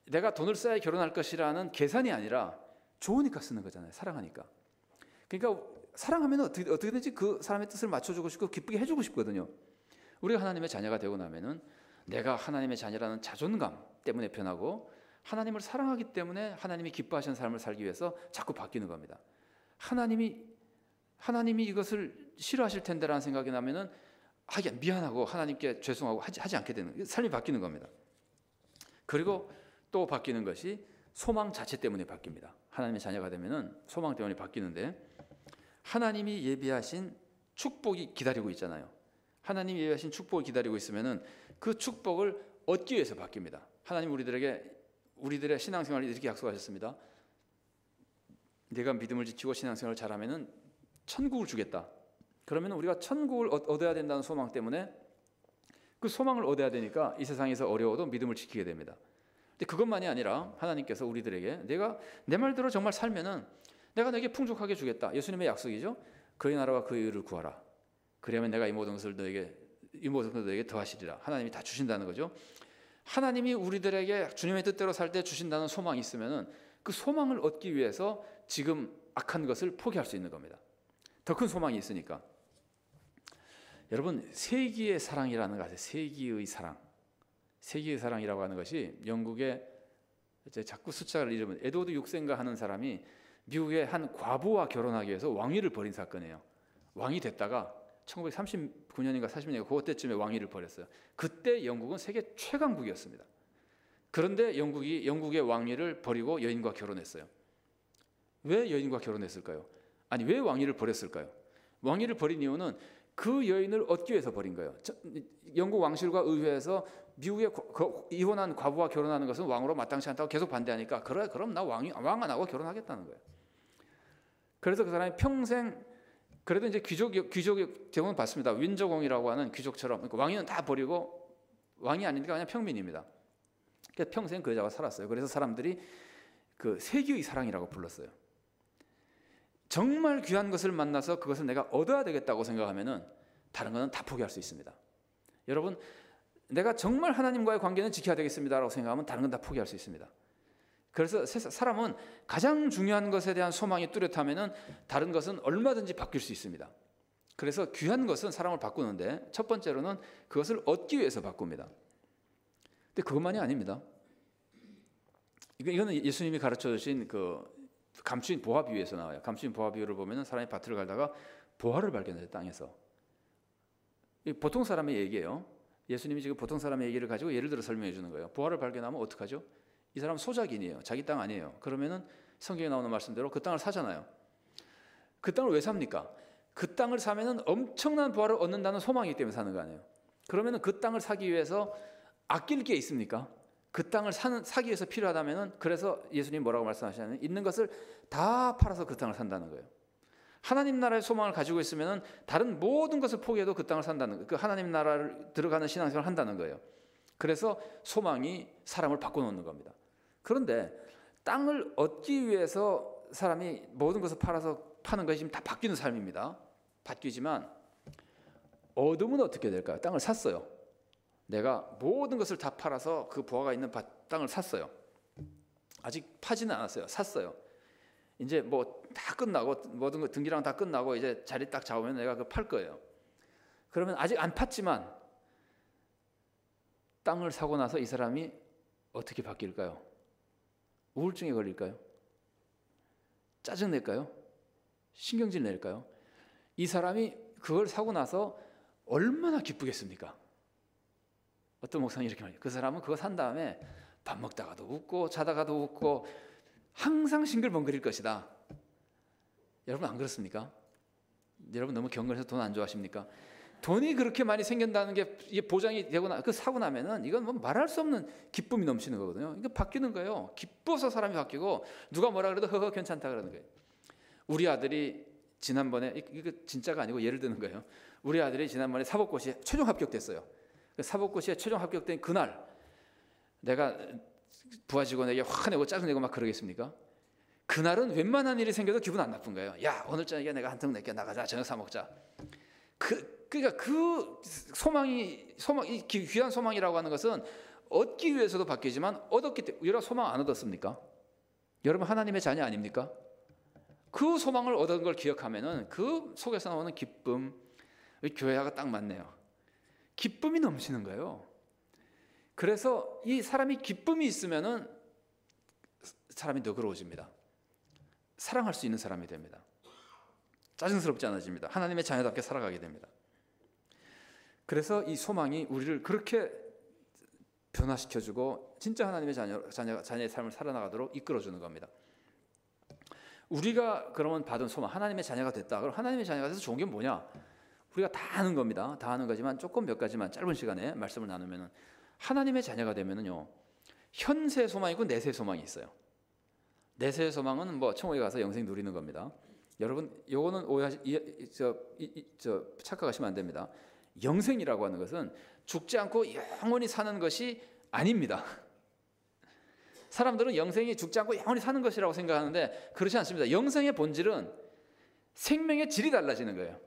Speaker 1: 내가 돈을 써야 결혼할 것이라는 계산이 아니라 좋으니까 쓰는 거잖아요. 사랑하니까. 그러니까 사랑하면 어떻게든지 그 사람의 뜻을 맞춰주고 싶고 기쁘게 해주고 싶거든요. 우리가 하나님의 자녀가 되고 나면은 내가 하나님의 자녀라는 자존감 때문에 변하고, 하나님을 사랑하기 때문에 하나님이 기뻐하시는 삶을 살기 위해서 자꾸 바뀌는 겁니다. 하나님이 이것을 싫어하실 텐데라는 생각이 나면은 미안하고 하나님께 죄송하고 하지 않게 되는, 삶이 바뀌는 겁니다. 그리고 또 바뀌는 것이 소망 자체 때문에 바뀝니다. 하나님의 자녀가 되면은 소망 때문에 바뀌는데, 하나님이 예비하신 축복이 기다리고 있잖아요. 하나님이 예비하신 축복을 기다리고 있으면은 그 축복을 얻기 위해서 바뀝니다. 하나님 우리들의 신앙생활을 이렇게 약속하셨습니다. 내가 믿음을 지키고 신앙생활을 잘하면은 천국을 주겠다. 그러면 우리가 천국을 얻어야 된다는 소망 때문에 그 소망을 얻어야 되니까 이 세상에서 어려워도 믿음을 지키게 됩니다. 근데 그것만이 아니라 하나님께서 우리들에게 내가 내 말대로 정말 살면은 내가 너에게 풍족하게 주겠다. 예수님의 약속이죠. 그의 나라와 그의 의를 구하라. 그러면 내가 이 모든 것을 너에게 더하시리라. 하나님이 다 주신다는 거죠. 하나님이 우리들에게 주님의 뜻대로 살 때 주신다는 소망이 있으면은 그 소망을 얻기 위해서 지금 악한 것을 포기할 수 있는 겁니다. 더 큰 소망이 있으니까. 여러분, 세기의 사랑이라는 거 아세요? 세기의 사랑. 세기의 사랑이라고 하는 것이 영국의, 이제 자꾸 숫자를 잃으면, 에드워드 6세인가 하는 사람이 미국의 한 과부와 결혼하기 위해서 왕위를 버린 사건이에요. 왕이 됐다가 1939년인가 40년인가 그때쯤에 왕위를 버렸어요. 그때 영국은 세계 최강국이었습니다. 그런데 영국의 왕위를 버리고 여인과 결혼했어요. 왜 여인과 결혼했을까요? 아니, 왜 왕위를 버렸을까요? 왕위를 버린 이유는 그 여인을 얻기 위해서 버린 거예요. 영국 왕실과 의회에서 미국의 이혼한 과부와 결혼하는 것은 왕으로 마땅치 않다고 계속 반대하니까, 그래 그럼 나 왕 안 하고 결혼하겠다는 거예요. 그래서 그 사람이 평생, 그래도 이제 귀족의 대우는 받습니다. 윈저공이라고 하는 귀족처럼. 그러니까 왕위는 다 버리고, 왕이 아니니까 그냥 평민입니다. 그래서 평생 그 여자가 살았어요. 그래서 사람들이 그 세기의 사랑이라고 불렀어요. 정말 귀한 것을 만나서 그것을 내가 얻어야 되겠다고 생각하면은 다른 거는 다 포기할 수 있습니다. 여러분, 내가 정말 하나님과의 관계는 지켜야 되겠습니다라고 생각하면 다른 건 다 포기할 수 있습니다. 그래서 사람은 가장 중요한 것에 대한 소망이 뚜렷하면은 다른 것은 얼마든지 바뀔 수 있습니다. 그래서 귀한 것은 사람을 바꾸는데, 첫 번째로는 그것을 얻기 위해서 바꿉니다. 근데 그것만이 아닙니다. 이거는 예수님이 가르쳐 주신 감추인 보화 비유에서 나와요. 감추인 보화 비유를 보면은 사람이 밭을 갈다가 보화를 발견해요, 땅에서. 보통 사람의 얘기예요. 예수님이 지금 보통 사람의 얘기를 가지고 예를 들어 설명해 주는 거예요. 보화를 발견하면 어떡하죠? 이 사람은 소작인이에요. 자기 땅 아니에요. 그러면은 성경에 나오는 말씀대로 그 땅을 사잖아요. 그 땅을 왜 삽니까? 그 땅을 사면은 엄청난 보화를 얻는다는 소망이기 때문에 사는 거 아니에요. 그러면은 그 땅을 사기 위해서 아낄 게 있습니까? 그 땅을 사기 위해서 필요하다면은, 그래서 예수님 뭐라고 말씀하시냐면 있는 것을 다 팔아서 그 땅을 산다는 거예요. 하나님 나라의 소망을 가지고 있으면은 다른 모든 것을 포기해도 그 땅을 산다는 거예요. 그 하나님 나라를 들어가는 신앙생활을 한다는 거예요. 그래서 소망이 사람을 바꿔놓는 겁니다. 그런데 땅을 얻기 위해서 사람이 모든 것을 팔아서 파는 것이 지금 다 바뀌는 삶입니다. 바뀌지만 얻으면 어떻게 될까요? 땅을 샀어요. 내가 모든 것을 다 팔아서 그 보화가 있는 땅을 샀어요. 아직 파지는 않았어요. 샀어요. 이제 뭐 다 끝나고 모든 거 등기랑 다 끝나고 이제 자리 딱 잡으면 내가 그거 팔 거예요. 그러면 아직 안 팠지만 땅을 사고 나서 이 사람이 어떻게 바뀔까요? 우울증에 걸릴까요? 짜증 낼까요? 신경질 낼까요? 이 사람이 그걸 사고 나서 얼마나 기쁘겠습니까? 어떤 목사님이 이렇게 말해요. 그 사람은 그거 산 다음에 밥 먹다가도 웃고 자다가도 웃고 항상 싱글벙글일 것이다. 여러분 안 그렇습니까? 여러분 너무 경건해서 돈 안 좋아하십니까? 돈이 그렇게 많이 생긴다는 게 이게 보장이 되고 그 사고 나면은 이건 뭐 말할 수 없는 기쁨이 넘치는 거거든요. 이거 바뀌는 거예요. 기뻐서 사람이 바뀌고 누가 뭐라 그래도 허허 괜찮다 그러는 거예요. 우리 아들이 지난번에 이거 진짜가 아니고 예를 드는 거예요. 우리 아들이 지난번에 사법고시에 최종 합격됐어요. 사법고시에 최종 합격된 그날 내가 부하 직원에게 화내고 짜증내고 막 그러겠습니까? 그날은 웬만한 일이 생겨도 기분 안 나쁜 거예요. 야 오늘 저녁에 내가 한턱 내게 나가자 저녁 사 먹자. 그러니까 그 소망이 이 귀한 소망이라고 하는 것은 얻기 위해서도 바뀌지만 얻었기 때문에 여러분 소망 안 얻었습니까? 여러분 하나님의 자녀 아닙니까? 그 소망을 얻은 걸 기억하면은 그 속에서 나오는 기쁨, 교회가 딱 맞네요. 기쁨이 넘치는 거예요. 그래서 이 사람이 기쁨이 있으면은 사람이 너그러워집니다. 사랑할 수 있는 사람이 됩니다. 짜증스럽지 않아집니다. 하나님의 자녀답게 살아가게 됩니다. 그래서 이 소망이 우리를 그렇게 변화시켜주고 진짜 하나님의 자녀의 삶을 살아나가도록 이끌어주는 겁니다. 우리가 그러면 받은 소망, 하나님의 자녀가 됐다. 그럼 하나님의 자녀가 돼서 좋은 게 뭐냐? 우리가 다 아는 겁니다. 다 아는 거지만 조금 몇 가지만 짧은 시간에 말씀을 나누면은 하나님의 자녀가 되면은요 현세 소망이 있고 내세 소망이 있어요. 내세 소망은 뭐 천국에 가서 영생 누리는 겁니다. 여러분 요거는 착각하시면 안 됩니다. 영생이라고 하는 것은 죽지 않고 영원히 사는 것이 아닙니다. 사람들은 영생이 죽지 않고 영원히 사는 것이라고 생각하는데 그렇지 않습니다. 영생의 본질은 생명의 질이 달라지는 거예요.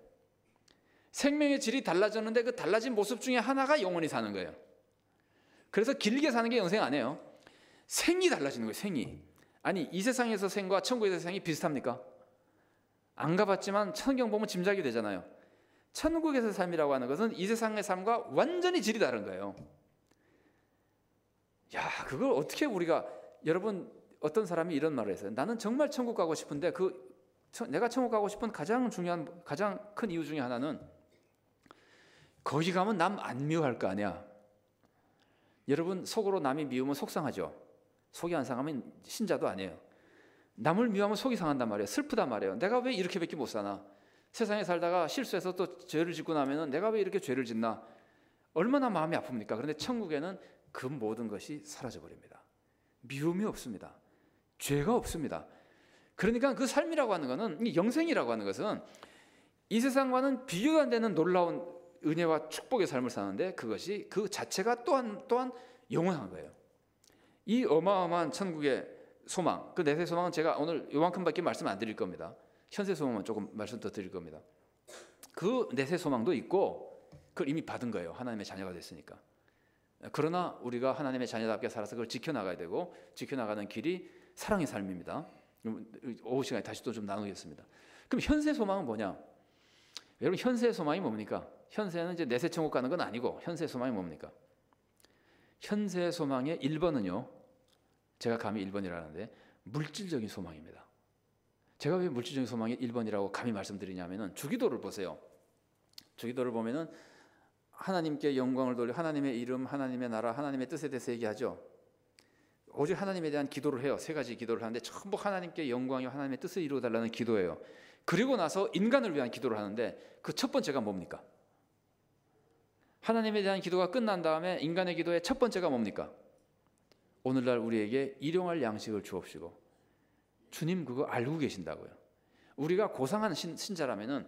Speaker 1: 생명의 질이 달라졌는데 그 달라진 모습 중에 하나가 영원히 사는 거예요. 그래서 길게 사는 게 영생 아니에요. 생이 달라지는 거예요. 생이. 아니 이 세상에서 생과 천국에서 생이 비슷합니까? 안 가봤지만 성경 보면 짐작이 되잖아요. 천국에서 삶이라고 하는 것은 이 세상의 삶과 완전히 질이 다른 거예요. 야, 그걸 어떻게 우리가 여러분 어떤 사람이 이런 말을 했어요. 나는 정말 천국 가고 싶은데 내가 천국 가고 싶은 가장 큰 이유 중에 하나는 거기 가면 남 안 미워할 거 아니야. 여러분 속으로 남이 미우면 속상하죠. 속이 안 상하면 신자도 아니에요. 남을 미워하면 속이 상한단 말이에요. 슬프단 말이에요. 내가 왜 이렇게밖에 못 사나? 세상에 살다가 실수해서 또 죄를 짓고 나면은 내가 왜 이렇게 죄를 짓나? 얼마나 마음이 아픕니까? 그런데 천국에는 그 모든 것이 사라져 버립니다. 미움이 없습니다. 죄가 없습니다. 그러니까 그 삶이라고 하는 것은 이 영생이라고 하는 것은 이 세상과는 비교가 안 되는 놀라운 은혜와 축복의 삶을 사는데 그것이 그 자체가 또한 영원한 거예요. 이 어마어마한 천국의 소망, 그 내세 소망은 제가 오늘 요만큼밖에 말씀 안 드릴 겁니다. 현세 소망만 조금 말씀 더 드릴 겁니다. 그 내세 소망도 있고 그걸 이미 받은 거예요. 하나님의 자녀가 됐으니까. 그러나 우리가 하나님의 자녀답게 살아서 그걸 지켜나가야 되고 지켜나가는 길이 사랑의 삶입니다. 오후 시간에 다시 또 좀 나누겠습니다. 그럼 현세 소망은 뭐냐? 여러분 현세 소망이 뭡니까? 현세는 이제 내세 천국 가는 건 아니고 현세 소망이 뭡니까? 현세 소망의 1번은요. 제가 감히 1번이라는데 물질적인 소망입니다. 제가 왜 물질적인 소망이 1번이라고 감히 말씀드리냐면은 주기도를 보세요. 주기도를 보면은 하나님께 영광을 돌려 하나님의 이름, 하나님의 나라, 하나님의 뜻에 대해서 얘기하죠. 오직 하나님에 대한 기도를 해요. 세 가지 기도를 하는데 전부 하나님께 영광이요 하나님의 뜻을 이루어달라는 기도예요. 그리고 나서 인간을 위한 기도를 하는데 그 첫 번째가 뭡니까? 하나님에 대한 기도가 끝난 다음에 인간의 기도의 첫 번째가 뭡니까? 오늘날 우리에게 일용할 양식을 주옵시고. 주님 그거 알고 계신다고요. 우리가 고상한 신자라면은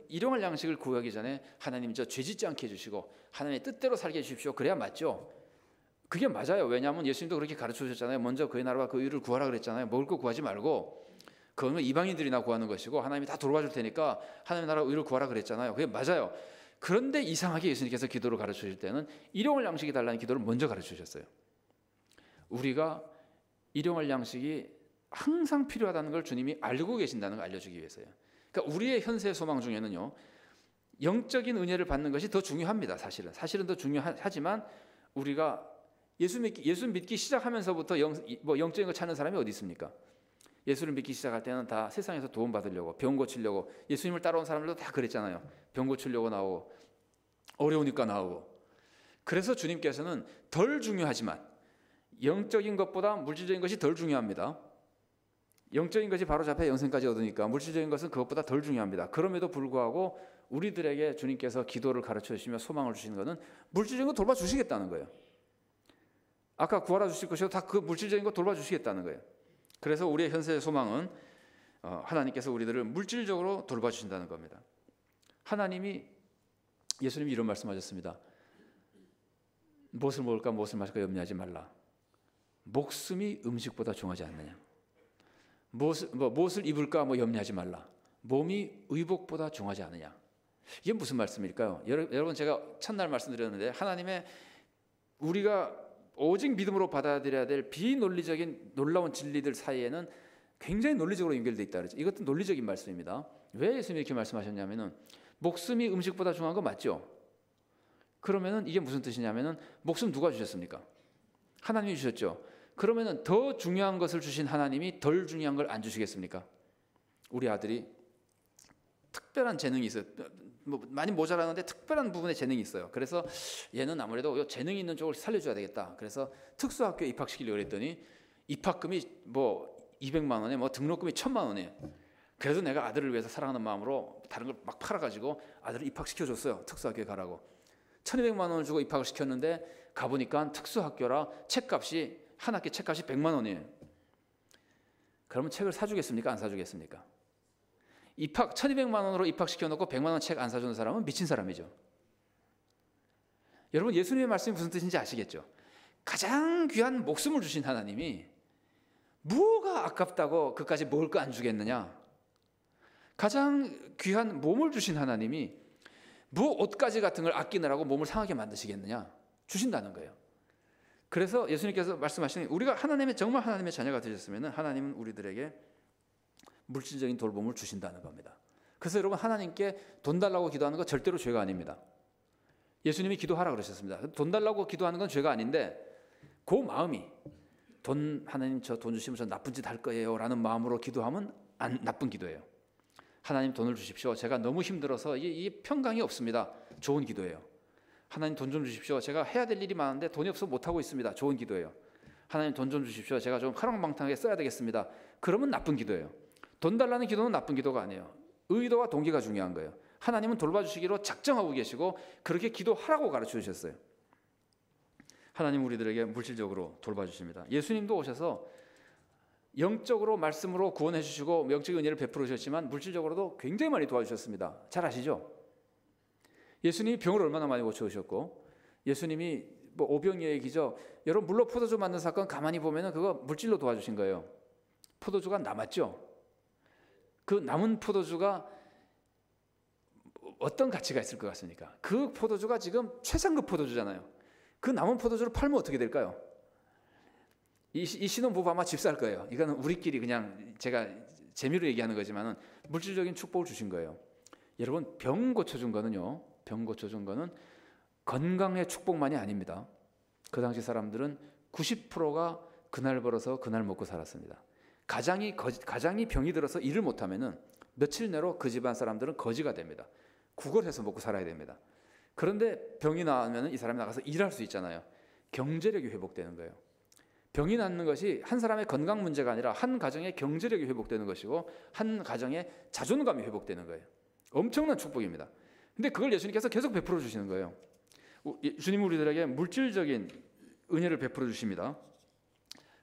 Speaker 1: 일용할 양식을 구하기 전에 하나님 저 죄짓지 않게 해주시고 하나님의 뜻대로 살게 해주십시오. 그래야 맞죠. 그게 맞아요. 왜냐하면 예수님도 그렇게 가르쳐 주셨잖아요. 먼저 그의 나라와 그 의를 구하라 그랬잖아요. 먹을 거 구하지 말고 그거는 이방인들이나 구하는 것이고 하나님이 다 돌봐줄 테니까 하나님의 나라와 의를 구하라 그랬잖아요. 그게 맞아요. 그런데 이상하게 예수님께서 기도를 가르쳐 주실 때는 일용할 양식이 달라는 기도를 먼저 가르쳐 주셨어요. 우리가 일용할 양식이 항상 필요하다는 걸 주님이 알고 계신다는 걸 알려주기 위해서요. 그러니까 우리의 현세 소망 중에는요. 영적인 은혜를 받는 것이 더 중요합니다. 사실은 더 중요하지만 우리가 예수 믿기 시작하면서부터 영적인 거 찾는 사람이 어디 있습니까? 예수를 믿기 시작할 때는 다 세상에서 도움 받으려고 병 고치려고 예수님을 따라온 사람들도 다 그랬잖아요. 병 고치려고 나오고 어려우니까 나오고 그래서 주님께서는 덜 중요하지만 영적인 것보다 물질적인 것이 덜 중요합니다. 영적인 것이 바로 잡혀 영생까지 얻으니까 물질적인 것은 그것보다 덜 중요합니다. 그럼에도 불구하고 우리들에게 주님께서 기도를 가르쳐 주시며 소망을 주시는 것은 물질적인 거 돌봐주시겠다는 거예요. 아까 구하라 주실 것이요 다 그 물질적인 거 돌봐주시겠다는 거예요. 그래서 우리의 현세의 소망은 하나님께서 우리들을 물질적으로 돌봐주신다는 겁니다. 예수님이 이런 말씀하셨습니다. 무엇을 먹을까 무엇을 마실까 염려하지 말라. 목숨이 음식보다 중하지 않느냐. 무엇을 입을까 염려하지 말라. 몸이 의복보다 중하지 않느냐. 이게 무슨 말씀일까요? 여러분 제가 첫날 말씀드렸는데 하나님의 우리가 오직 믿음으로 받아들여야 될 비논리적인 놀라운 진리들 사이에는 굉장히 논리적으로 연결되어 있다 그랬죠. 이것도 논리적인 말씀입니다. 왜 예수님이 이렇게 말씀하셨냐면은 목숨이 음식보다 중요한 거 맞죠? 그러면은 이게 무슨 뜻이냐면은 목숨 누가 주셨습니까? 하나님이 주셨죠. 그러면은 더 중요한 것을 주신 하나님이 덜 중요한 걸 안 주시겠습니까? 우리 아들이 특별한 재능이 있어요. 많이 모자라는데 특별한 부분에 재능이 있어요. 그래서 얘는 아무래도 재능이 있는 쪽을 살려줘야 되겠다. 그래서 특수학교에 입학시키려고 그랬더니 입학금이 200만 원에 등록금이 1000만 원이에요. 그래서 내가 아들을 위해서 사랑하는 마음으로 다른 걸 막 팔아가지고 아들을 입학시켜줬어요. 특수학교에 가라고. 1200만 원을 주고 입학을 시켰는데 가보니까 특수학교라 한 학기 책값이 100만 원이에요. 그러면 책을 사주겠습니까? 안 사주겠습니까? 1200만 원으로 입학시켜놓고 100만 원 책 안 사주는 사람은 미친 사람이죠. 여러분 예수님의 말씀이 무슨 뜻인지 아시겠죠? 가장 귀한 목숨을 주신 하나님이 뭐가 아깝다고 그까지 먹을 거 안 주겠느냐? 가장 귀한 몸을 주신 하나님이 옷가지 같은 걸 아끼느라고 몸을 상하게 만드시겠느냐? 주신다는 거예요. 그래서 예수님께서 말씀하시는 우리가 정말 하나님의 자녀가 되셨으면 하나님은 우리들에게 물질적인 돌봄을 주신다는 겁니다. 그래서 여러분 하나님께 돈 달라고 기도하는 건 절대로 죄가 아닙니다. 예수님이 기도하라 그러셨습니다. 돈 달라고 기도하는 건 죄가 아닌데 그 마음이 하나님 저 돈 주시면 저 나쁜 짓 할 거예요 라는 마음으로 기도하면 나쁜 기도예요. 하나님 돈을 주십시오. 제가 너무 힘들어서 이 평강이 없습니다. 좋은 기도예요. 하나님 돈 좀 주십시오. 제가 해야 될 일이 많은데 돈이 없어서 못하고 있습니다. 좋은 기도예요. 하나님 돈 좀 주십시오. 제가 좀 화랑방탕하게 써야 되겠습니다. 그러면 나쁜 기도예요. 돈 달라는 기도는 나쁜 기도가 아니에요. 의도와 동기가 중요한 거예요. 하나님은 돌봐주시기로 작정하고 계시고 그렇게 기도하라고 가르쳐 주셨어요. 하나님 우리들에게 물질적으로 돌봐주십니다. 예수님도 오셔서 영적으로 말씀으로 구원해 주시고 영적인 은혜를 베풀어 주셨지만 물질적으로도 굉장히 많이 도와주셨습니다. 잘 아시죠? 예수님이 병을 얼마나 많이 고쳐주셨고 예수님이 오병이어의 기적 여러분 물로 포도주 만든 사건 가만히 보면은 그거 물질로 도와주신 거예요. 포도주가 남았죠. 그 남은 포도주가 어떤 가치가 있을 것 같습니까? 그 포도주가 지금 최상급 포도주잖아요. 그 남은 포도주를 팔면 어떻게 될까요? 이 신혼부부 아마 집 살 거예요. 이거는 우리끼리 그냥 제가 재미로 얘기하는 거지만은 물질적인 축복을 주신 거예요. 여러분 병 고쳐준 거는요. 병 고쳐준 거는 건강의 축복만이 아닙니다. 그 당시 사람들은 90%가 그날 벌어서 그날 먹고 살았습니다. 가장이 병이 들어서 일을 못하면은 며칠 내로 그 집안 사람들은 거지가 됩니다. 구걸해서 먹고 살아야 됩니다. 그런데 병이 나면 이 사람이 나가서 일할 수 있잖아요. 경제력이 회복되는 거예요. 병이 낫는 것이 한 사람의 건강 문제가 아니라 한 가정의 경제력이 회복되는 것이고 한 가정의 자존감이 회복되는 거예요. 엄청난 축복입니다. 근데 그걸 예수님께서 계속 베풀어 주시는 거예요. 주님은 우리들에게 물질적인 은혜를 베풀어 주십니다.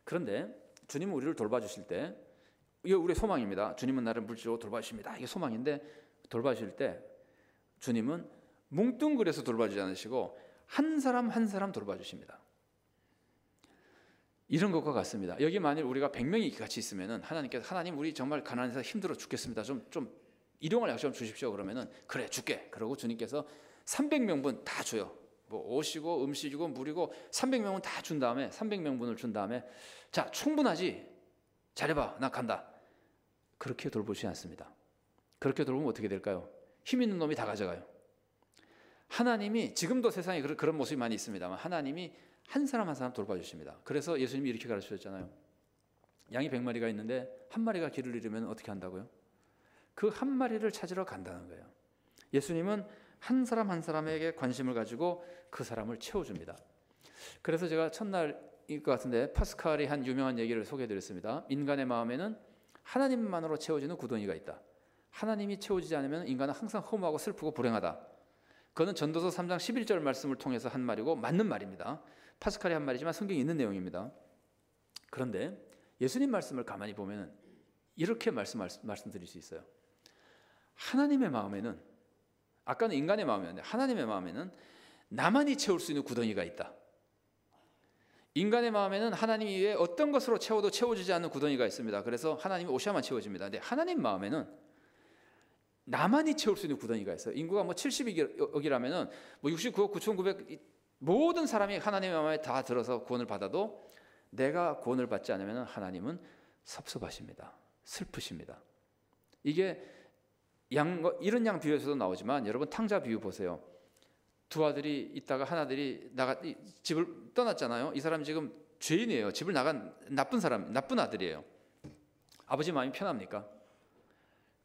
Speaker 1: 그런데 주님은 우리를 돌봐주실 때 이게 우리의 소망입니다. 주님은 나를 물질적으로 돌봐주십니다. 이게 소망인데 돌봐주실 때 주님은 뭉뚱그려서 돌봐주지 않으시고 한 사람 한 사람 돌봐주십니다. 이런 것과 같습니다. 여기 만일 우리가 100명이 같이 있으면은 하나님 우리 정말 가난해서 힘들어 죽겠습니다. 좀 일용할 약속 좀 주십시오. 그러면은 그래 줄게. 그러고 주님께서 300명분 다 줘요. 옷이고 음식이고 물이고 300명은 다 준 다음에 300명분을 준 다음에 자 충분하지? 잘해봐. 나 간다. 그렇게 돌보시지 않습니다. 그렇게 돌보면 어떻게 될까요? 힘 있는 놈이 다 가져가요. 하나님이 지금도 세상에 그런 모습이 많이 있습니다만 하나님이 한 사람 한 사람 돌봐주십니다. 그래서 예수님이 이렇게 가르치셨잖아요. 양이 100마리가 있는데 한 마리가 길을 잃으면 어떻게 한다고요? 그 한 마리를 찾으러 간다는 거예요. 예수님은 한 사람 한 사람에게 관심을 가지고 그 사람을 채워줍니다. 그래서 제가 첫날일 것 같은데 파스칼이 한 유명한 얘기를 소개해드렸습니다. 인간의 마음에는 하나님만으로 채워지는 구덩이가 있다. 하나님이 채워지지 않으면 인간은 항상 허무하고 슬프고 불행하다. 그거는 전도서 3장 11절 말씀을 통해서 한 말이고 맞는 말입니다. 파스칼이 한 말이지만 성경에 있는 내용입니다. 그런데 예수님 말씀을 가만히 보면 이렇게 말씀드릴 수 있어요. 하나님의 마음에는, 아까는 인간의 마음이었는데 하나님의 마음에는 나만이 채울 수 있는 구덩이가 있다. 인간의 마음에는 하나님 이외에 어떤 것으로 채워도 채워지지 않는 구덩이가 있습니다. 그래서 하나님이 오셔야만 채워집니다. 근데 하나님 마음에는 나만이 채울 수 있는 구덩이가 있어요. 인구가 뭐 70억이라면은 뭐 69억 9,900 모든 사람이 하나님의 마음에 다 들어서 구원을 받아도 내가 구원을 받지 않으면 하나님은 섭섭하십니다. 슬프십니다. 이게 이런 양 비유에서도 나오지만 여러분 탕자 비유 보세요. 두 아들이 있다가 한 아들이 집을 떠났잖아요. 이 사람 지금 죄인이에요. 집을 나간 나쁜 사람, 나쁜 아들이에요. 아버지 마음이 편합니까?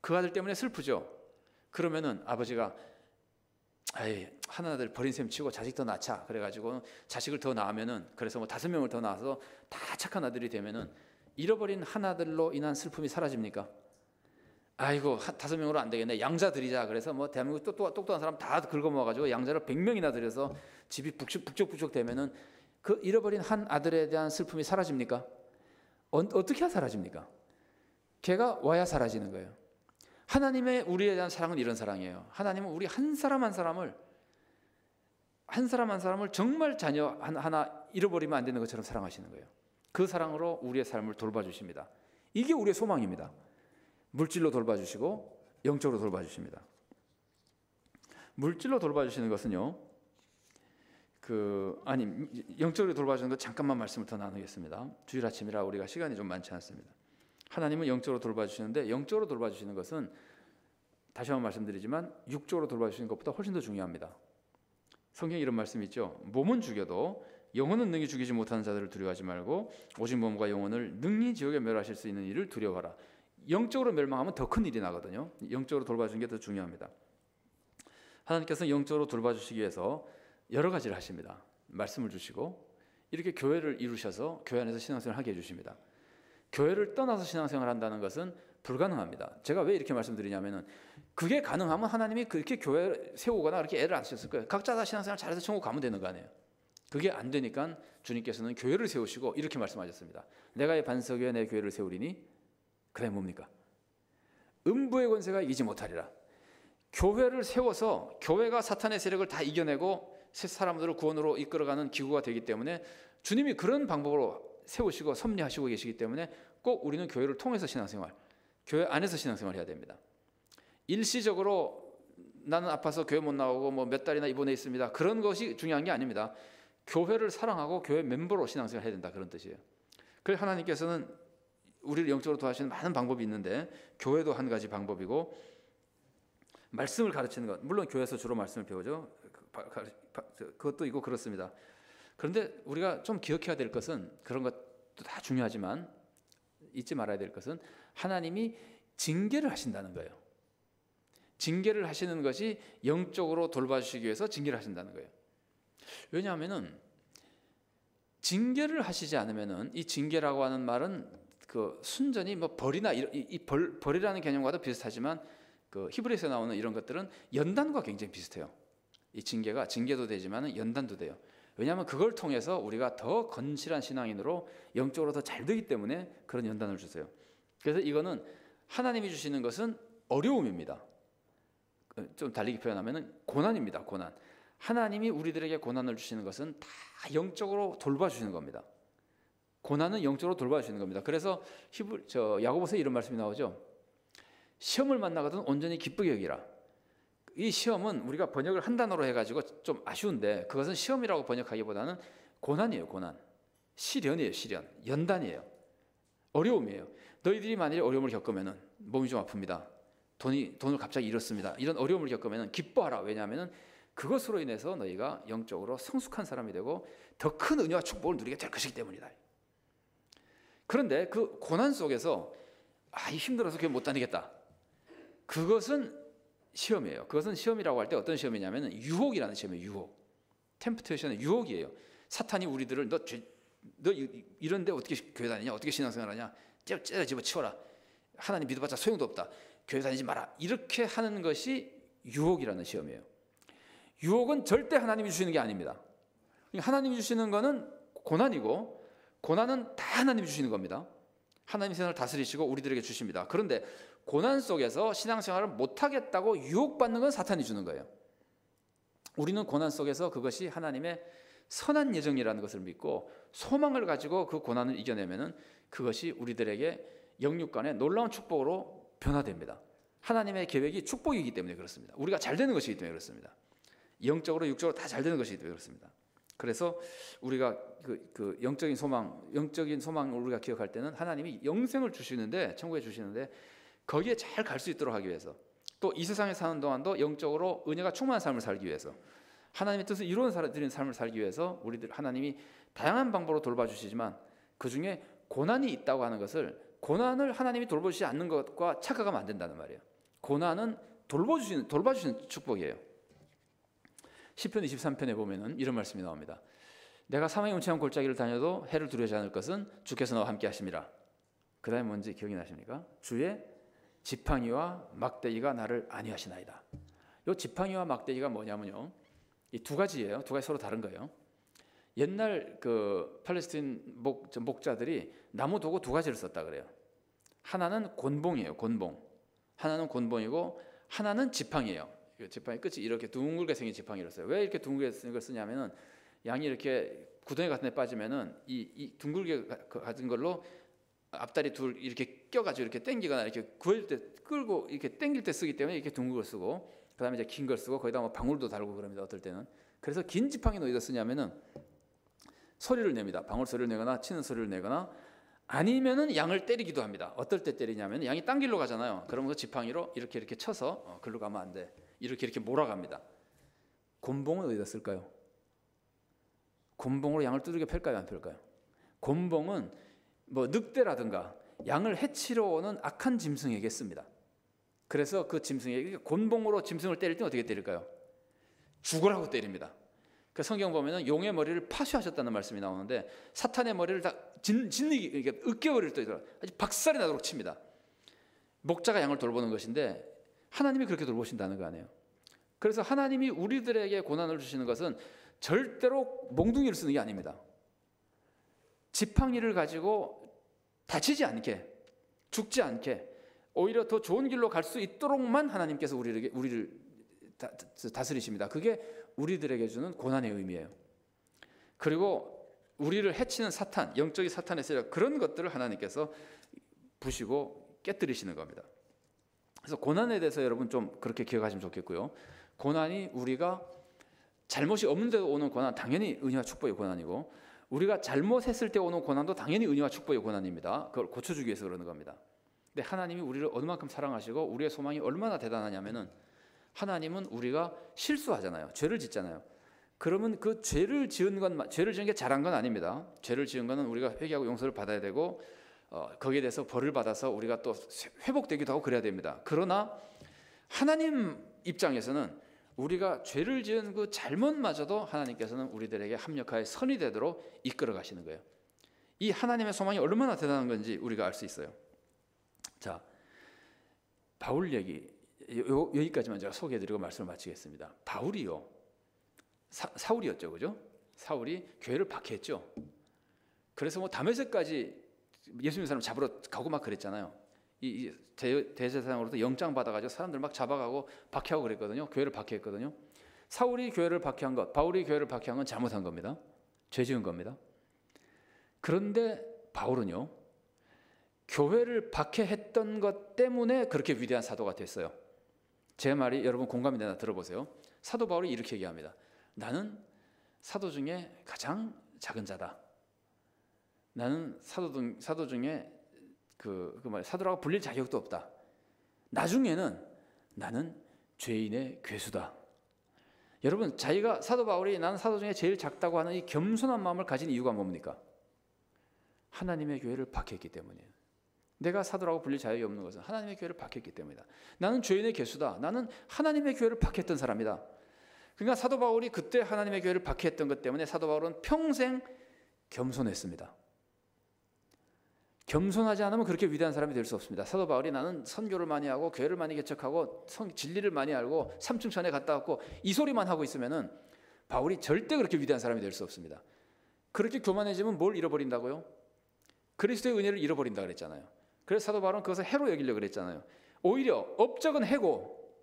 Speaker 1: 그 아들 때문에 슬프죠. 그러면은 아버지가 한 아들 버린 셈 치고 자식 더 낳자. 그래가지고 자식을 더 낳으면은 그래서 뭐 5명을 더 낳아서 다 착한 아들이 되면은 잃어버린 한 아들로 인한 슬픔이 사라집니까? 아이고 5명으로 안 되겠네. 양자 드리자. 그래서 뭐 대한민국 똑똑한 사람 다 긁어모아가지고 양자를 100명이나 들여서 집이 북적북적 되면은 그 잃어버린 한 아들에 대한 슬픔이 사라집니까? 어떻게 사라집니까? 걔가 와야 사라지는 거예요. 하나님의 우리에 대한 사랑은 이런 사랑이에요. 하나님은 우리 한 사람 한 사람을 정말 자녀 하나 잃어버리면 안 되는 것처럼 사랑하시는 거예요. 그 사랑으로 우리의 삶을 돌봐주십니다. 이게 우리의 소망입니다. 물질로 돌봐주시고 영적으로 돌봐주십니다. 물질로 돌봐주시는 것은요, 영적으로 돌봐주는 것 잠깐만 말씀을 더 나누겠습니다. 주일 아침이라 우리가 시간이 좀 많지 않습니다. 하나님은 영적으로 돌봐주시는데 영적으로 돌봐주시는 것은 다시 한번 말씀드리지만 육적으로 돌봐주시는 것보다 훨씬 더 중요합니다. 성경에 이런 말씀이 있죠. 몸은 죽여도 영혼은 능히 죽이지 못하는 자들을 두려워하지 말고 오직 몸과 영혼을 능히 지옥에 멸하실 수 있는 일을 두려워하라. 영적으로 멸망하면 더 큰 일이 나거든요. 영적으로 돌봐주는 게 더 중요합니다. 하나님께서는 영적으로 돌봐주시기 위해서 여러 가지를 하십니다. 말씀을 주시고 이렇게 교회를 이루셔서 교회 안에서 신앙생활을 하게 해주십니다. 교회를 떠나서 신앙생활을 한다는 것은 불가능합니다. 제가 왜 이렇게 말씀드리냐면은 그게 가능하면 하나님이 그렇게 교회를 세우거나 그렇게 애를 안 쓰셨을 거예요. 각자 다 신앙생활 잘해서 천국 가면 되는 거 아니에요. 그게 안 되니까 주님께서는 교회를 세우시고 이렇게 말씀하셨습니다. 내가 이 반석 위에 내 교회를 세우리니 그게 뭡니까? 음부의 권세가 이기지 못하리라. 교회를 세워서 교회가 사탄의 세력을 다 이겨내고 사람들을 구원으로 이끌어가는 기구가 되기 때문에 주님이 그런 방법으로 세우시고 섭리하시고 계시기 때문에 꼭 우리는 교회를 통해서 신앙생활, 교회 안에서 신앙생활을 해야 됩니다. 일시적으로 나는 아파서 교회 못 나오고 뭐 몇 달이나 입원해 있습니다. 그런 것이 중요한 게 아닙니다. 교회를 사랑하고 교회 멤버로 신앙생활을 해야 된다, 그런 뜻이에요. 그래서 하나님께서는 우리를 영적으로 도와주시는 많은 방법이 있는데 교회도 한 가지 방법이고 말씀을 가르치는 것, 물론 교회에서 주로 말씀을 배우죠. 그것도 있고 그렇습니다. 그런데 우리가 좀 기억해야 될 것은 그런 것도 다 중요하지만 잊지 말아야 될 것은 하나님이 징계를 하신다는 거예요. 징계를 하시는 것이 영적으로 돌봐주시기 위해서 징계를 하신다는 거예요. 왜냐하면은 징계를 하시지 않으면은 이 징계라고 하는 말은 그 순전히 뭐 벌이나 벌이라는 개념과도 비슷하지만 그 히브리서에 나오는 이런 것들은 연단과 굉장히 비슷해요. 이 징계도 되지만은 연단도 돼요. 왜냐하면 그걸 통해서 우리가 더 건실한 신앙인으로 영적으로 더 잘 되기 때문에 그런 연단을 주세요. 그래서 이거는 하나님이 주시는 것은 어려움입니다. 좀 달리게 표현하면 고난입니다. 고난. 하나님이 우리들에게 고난을 주시는 것은 다 영적으로 돌봐주시는 겁니다. 고난은 영적으로 돌봐주시는 겁니다. 그래서 야고보서에 이런 말씀이 나오죠. 시험을 만나거든 온전히 기쁘게 여기라. 이 시험은 우리가 번역을 한 단어로 해가지고 좀 아쉬운데 그것은 시험이라고 번역하기보다는 고난이에요. 고난. 시련이에요. 시련. 연단이에요. 어려움이에요. 너희들이 만일에 어려움을 겪으면 몸이 좀 아픕니다. 돈을 갑자기 잃었습니다. 이런 어려움을 겪으면 기뻐하라. 왜냐하면 그것으로 인해서 너희가 영적으로 성숙한 사람이 되고 더 큰 은혜와 축복을 누리게 될 것이기 때문이다. 그런데 그 고난 속에서 힘들어서 교회 못 다니겠다. 그것은 시험이에요. 그것은 시험이라고 할 때 어떤 시험이냐면 유혹이라는 시험이에요. 유혹. 템프테이션은 유혹이에요. 사탄이 우리들을 너 이런데 어떻게 교회 다니냐? 어떻게 신앙생활하냐? 째려 집어치워라. 하나님 믿어봤자 소용도 없다. 교회 다니지 마라. 이렇게 하는 것이 유혹이라는 시험이에요. 유혹은 절대 하나님이 주시는 게 아닙니다. 하나님이 주시는 거는 고난이고, 고난은 다 하나님이 주시는 겁니다. 하나님 세상을 다스리시고 우리들에게 주십니다. 그런데 고난 속에서 신앙생활을 못하겠다고 유혹받는 건 사탄이 주는 거예요. 우리는 고난 속에서 그것이 하나님의 선한 예정이라는 것을 믿고 소망을 가지고 그 고난을 이겨내면은 그것이 우리들에게 영육간의 놀라운 축복으로 변화됩니다. 하나님의 계획이 축복이기 때문에 그렇습니다. 우리가 잘 되는 것이기 때문에 그렇습니다. 영적으로 육적으로 다 잘 되는 것이기 때문에 그렇습니다. 그래서 우리가 그 영적인 소망을 우리가 기억할 때는 하나님이 영생을 주시는데, 천국에 주시는데 거기에 잘 갈 수 있도록 하기 위해서, 또 이 세상에 사는 동안도 영적으로 은혜가 충만한 삶을 살기 위해서, 하나님의 뜻을 이루어드리는 삶을 살기 위해서 우리들 하나님이 다양한 방법으로 돌봐주시지만 그 중에 고난이 있다고 하는 것을, 고난을 하나님이 돌봐주지 않는 것과 착각하면 안 된다는 말이에요. 고난은 돌봐주시는 축복이에요. 시편 23편에 보면은 이런 말씀이 나옵니다. 내가 사망의 음침한 골짜기를 다녀도 해를 두려워하지 않을 것은 주께서 나와 함께 하심이라. 그 다음에 뭔지 기억이 나십니까? 주의 지팡이와 막대기가 나를 안위하시나이다. 이 지팡이와 막대기가 뭐냐면요, 이 두 가지예요. 두 가지 서로 다른 거예요. 옛날 그 팔레스틴 목자들이 나무 도구 두 가지를 썼다 그래요. 하나는 곤봉이에요. 곤봉. 하나는 곤봉이고 하나는 지팡이에요. 지팡이 끝이 이렇게 둥글게 생긴 지팡이를 써요. 왜 이렇게 둥글게 생긴 걸 쓰냐면은 양이 이렇게 구덩이 같은 데 빠지면은 이 둥글게 가진 걸로 앞다리 둘 이렇게 껴가지고 이렇게 당기거나 이렇게 구워질 때 끌고 이렇게 당길 때 쓰기 때문에 이렇게 둥글 걸 쓰고, 그다음에 이제 긴 걸 쓰고 거기다 뭐 방울도 달고 그럽니다. 어떨 때는. 그래서 긴 지팡이는 어디다 쓰냐면은 소리를 냅니다. 방울 소리를 내거나 치는 소리를 내거나, 아니면은 양을 때리기도 합니다. 어떨 때 때리냐면 양이 딴 길로 가잖아요. 그러면 그 지팡이로 이렇게 쳐서 글로 가면 안 돼. 이렇게 몰아갑니다. 곤봉은 어디다 쓸까요? 곤봉으로 양을 두들겨 팰까요, 안 팰까요? 곤봉은 뭐 늑대라든가 양을 해치러 오는 악한 짐승에게 씁니다. 그래서 그 짐승에게 곤봉으로 짐승을 때릴 때 어떻게 때릴까요? 죽으라고 때립니다. 그 성경 보면은 용의 머리를 파쇄하셨다는 말씀이 나오는데 사탄의 머리를 다 짓누기, 으깨버릴 때 아주 박살이 나도록 칩니다. 목자가 양을 돌보는 것인데 하나님이 그렇게 돌보신다는 거 아니에요. 그래서 하나님이 우리들에게 고난을 주시는 것은 절대로 몽둥이를 쓰는 게 아닙니다. 지팡이를 가지고 다치지 않게, 죽지 않게, 오히려 더 좋은 길로 갈 수 있도록만 하나님께서 우리를 다스리십니다. 그게 우리들에게 주는 고난의 의미예요. 그리고 우리를 해치는 사탄, 영적인 사탄의 세력, 그런 것들을 하나님께서 부시고 깨뜨리시는 겁니다. 그래서 고난에 대해서 여러분 좀 그렇게 기억하시면 좋겠고요. 고난이 우리가 잘못이 없는데도 오는 고난, 당연히 은혜와 축복의 고난이고, 우리가 잘못했을 때 오는 고난도 당연히 은혜와 축복의 고난입니다. 그걸 고쳐주기 위해서 그러는 겁니다. 근데 하나님이 우리를 어느 만큼 사랑하시고 우리의 소망이 얼마나 대단하냐면은, 하나님은 우리가 실수하잖아요. 죄를 짓잖아요. 그러면 그 죄를 지은 게 잘한 건 아닙니다. 죄를 지은 거는 우리가 회개하고 용서를 받아야 되고, 거기에 대해서 벌을 받아서 우리가 또 회복되기도 하고 그래야 됩니다. 그러나 하나님 입장에서는 우리가 죄를 지은 그 잘못마저도 하나님께서는 우리들에게 합력하여 선이 되도록 이끌어 가시는 거예요. 이 하나님의 소망이 얼마나 대단한 건지 우리가 알 수 있어요. 자, 바울 얘기 여기까지만 제가 소개해드리고 말씀을 마치겠습니다. 바울이요, 사울이었죠, 그죠? 사울이 교회를 박해했죠. 그래서 뭐 다메섹까지 예수님 사람 잡으러 가고 막 그랬잖아요. 이 대제사장으로부터 영장 받아가지고 사람들 막 잡아가고 박해하고 그랬거든요. 교회를 박해했거든요. 사울이 교회를 박해한 것, 바울이 교회를 박해한 건 잘못한 겁니다. 죄 지은 겁니다. 그런데 바울은요, 교회를 박해했던 것 때문에 그렇게 위대한 사도가 됐어요. 제 말이 여러분 공감이 되나 들어보세요. 사도 바울이 이렇게 얘기합니다. 나는 사도 중에 가장 작은 자다. 나는 사도 중에 사도라고 불릴 자격도 없다. 나중에는 나는 죄인의 괴수다. 여러분, 자기가 사도 바울이 나는 사도 중에 제일 작다고 하는 이 겸손한 마음을 가진 이유가 뭡니까? 하나님의 교회를 박해했기 때문이에요. 내가 사도라고 불릴 자격이 없는 것은 하나님의 교회를 박했기 때문이다. 나는 죄인의 개수다. 나는 하나님의 교회를 박했던 사람이다. 그러니까 사도 바울이 그때 하나님의 교회를 박해했던 것 때문에 사도 바울은 평생 겸손했습니다. 겸손하지 않으면 그렇게 위대한 사람이 될 수 없습니다. 사도 바울이 나는 선교를 많이 하고 교회를 많이 개척하고 진리를 많이 알고 삼층천에 갔다 왔고 이 소리만 하고 있으면은 바울이 절대 그렇게 위대한 사람이 될 수 없습니다. 그렇게 교만해지면 뭘 잃어버린다고요? 그리스도의 은혜를 잃어버린다 그랬잖아요. 그래서 사도 바울은 그것을 해로 여기려고 그랬잖아요. 오히려 업적은 해고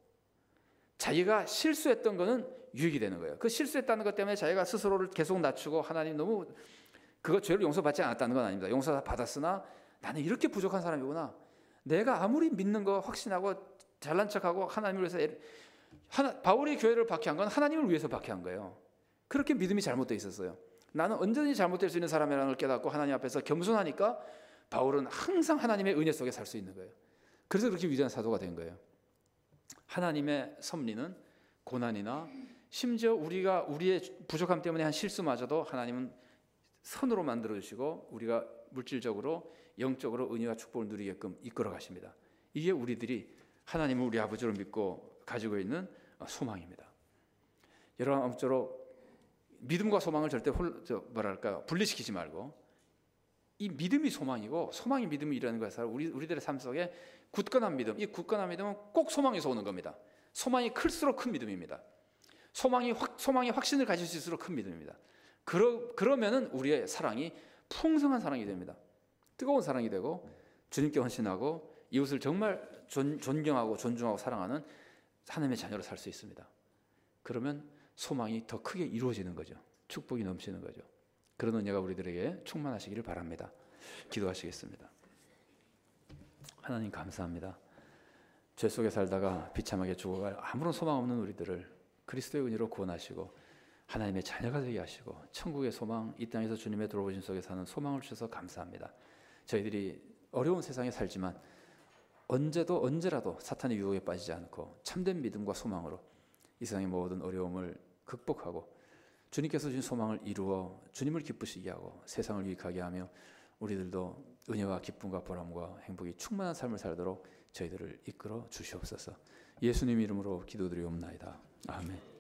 Speaker 1: 자기가 실수했던 거는 유익이 되는 거예요. 그 실수했다는 것 때문에 자기가 스스로를 계속 낮추고 하나님 너무 그거 죄를 용서받지 않았다는 건 아닙니다. 용서 다 받았으나 나는 이렇게 부족한 사람이구나. 내가 아무리 믿는 거 확신하고 잘난 척하고 하나님을 위해서 바울이 교회를 박해한 건 하나님을 위해서 박해한 거예요. 그렇게 믿음이 잘못되어 있었어요. 나는 언제든지 잘못될 수 있는 사람이라는 걸 깨닫고 하나님 앞에서 겸손하니까 바울은 항상 하나님의 은혜 속에 살 수 있는 거예요. 그래서 그렇게 위대한 사도가 된 거예요. 하나님의 섭리는 고난이나 심지어 우리가 우리의 부족함 때문에 한 실수마저도 하나님은 선으로 만들어주시고 우리가 물질적으로 영적으로 은혜와 축복을 누리게끔 이끌어 가십니다. 이게 우리들이 하나님을 우리 아버지로 믿고 가지고 있는 소망입니다. 여러분 아무쪼록 믿음과 소망을 절대 분리시키지 말고 이 믿음이 소망이고 소망이 믿음이라는 것을 우리들의 삶 속에 굳건한 믿음, 이 굳건한 믿음은 꼭 소망에서 오는 겁니다. 소망이 클수록 큰 믿음입니다. 소망이 확신을 가질 수 있을수록 큰 믿음입니다. 그러면은 우리의 사랑이 풍성한 사랑이 됩니다. 뜨거운 사랑이 되고 주님께 헌신하고 이웃을 정말 존경하고 존중하고 사랑하는 하나님의 자녀로 살 수 있습니다. 그러면 소망이 더 크게 이루어지는 거죠. 축복이 넘치는 거죠. 그런 은혜가 우리들에게 충만하시기를 바랍니다. 기도하시겠습니다. 하나님 감사합니다. 죄 속에 살다가 비참하게 죽어갈 아무런 소망 없는 우리들을 그리스도의 은혜로 구원하시고 하나님의 자녀가 되게 하시고 천국의 소망, 이 땅에서 주님의 돌보심 속에 사는 소망을 주셔서 감사합니다. 저희들이 어려운 세상에 살지만 언제라도 사탄의 유혹에 빠지지 않고 참된 믿음과 소망으로 이 세상의 모든 어려움을 극복하고 주님께서 주신 소망을 이루어 주님을 기쁘시게 하고 세상을 유익하게 하며 우리들도 은혜와 기쁨과 보람과 행복이 충만한 삶을 살도록 저희들을 이끌어 주시옵소서. 예수님 이름으로 기도드리옵나이다. 아멘.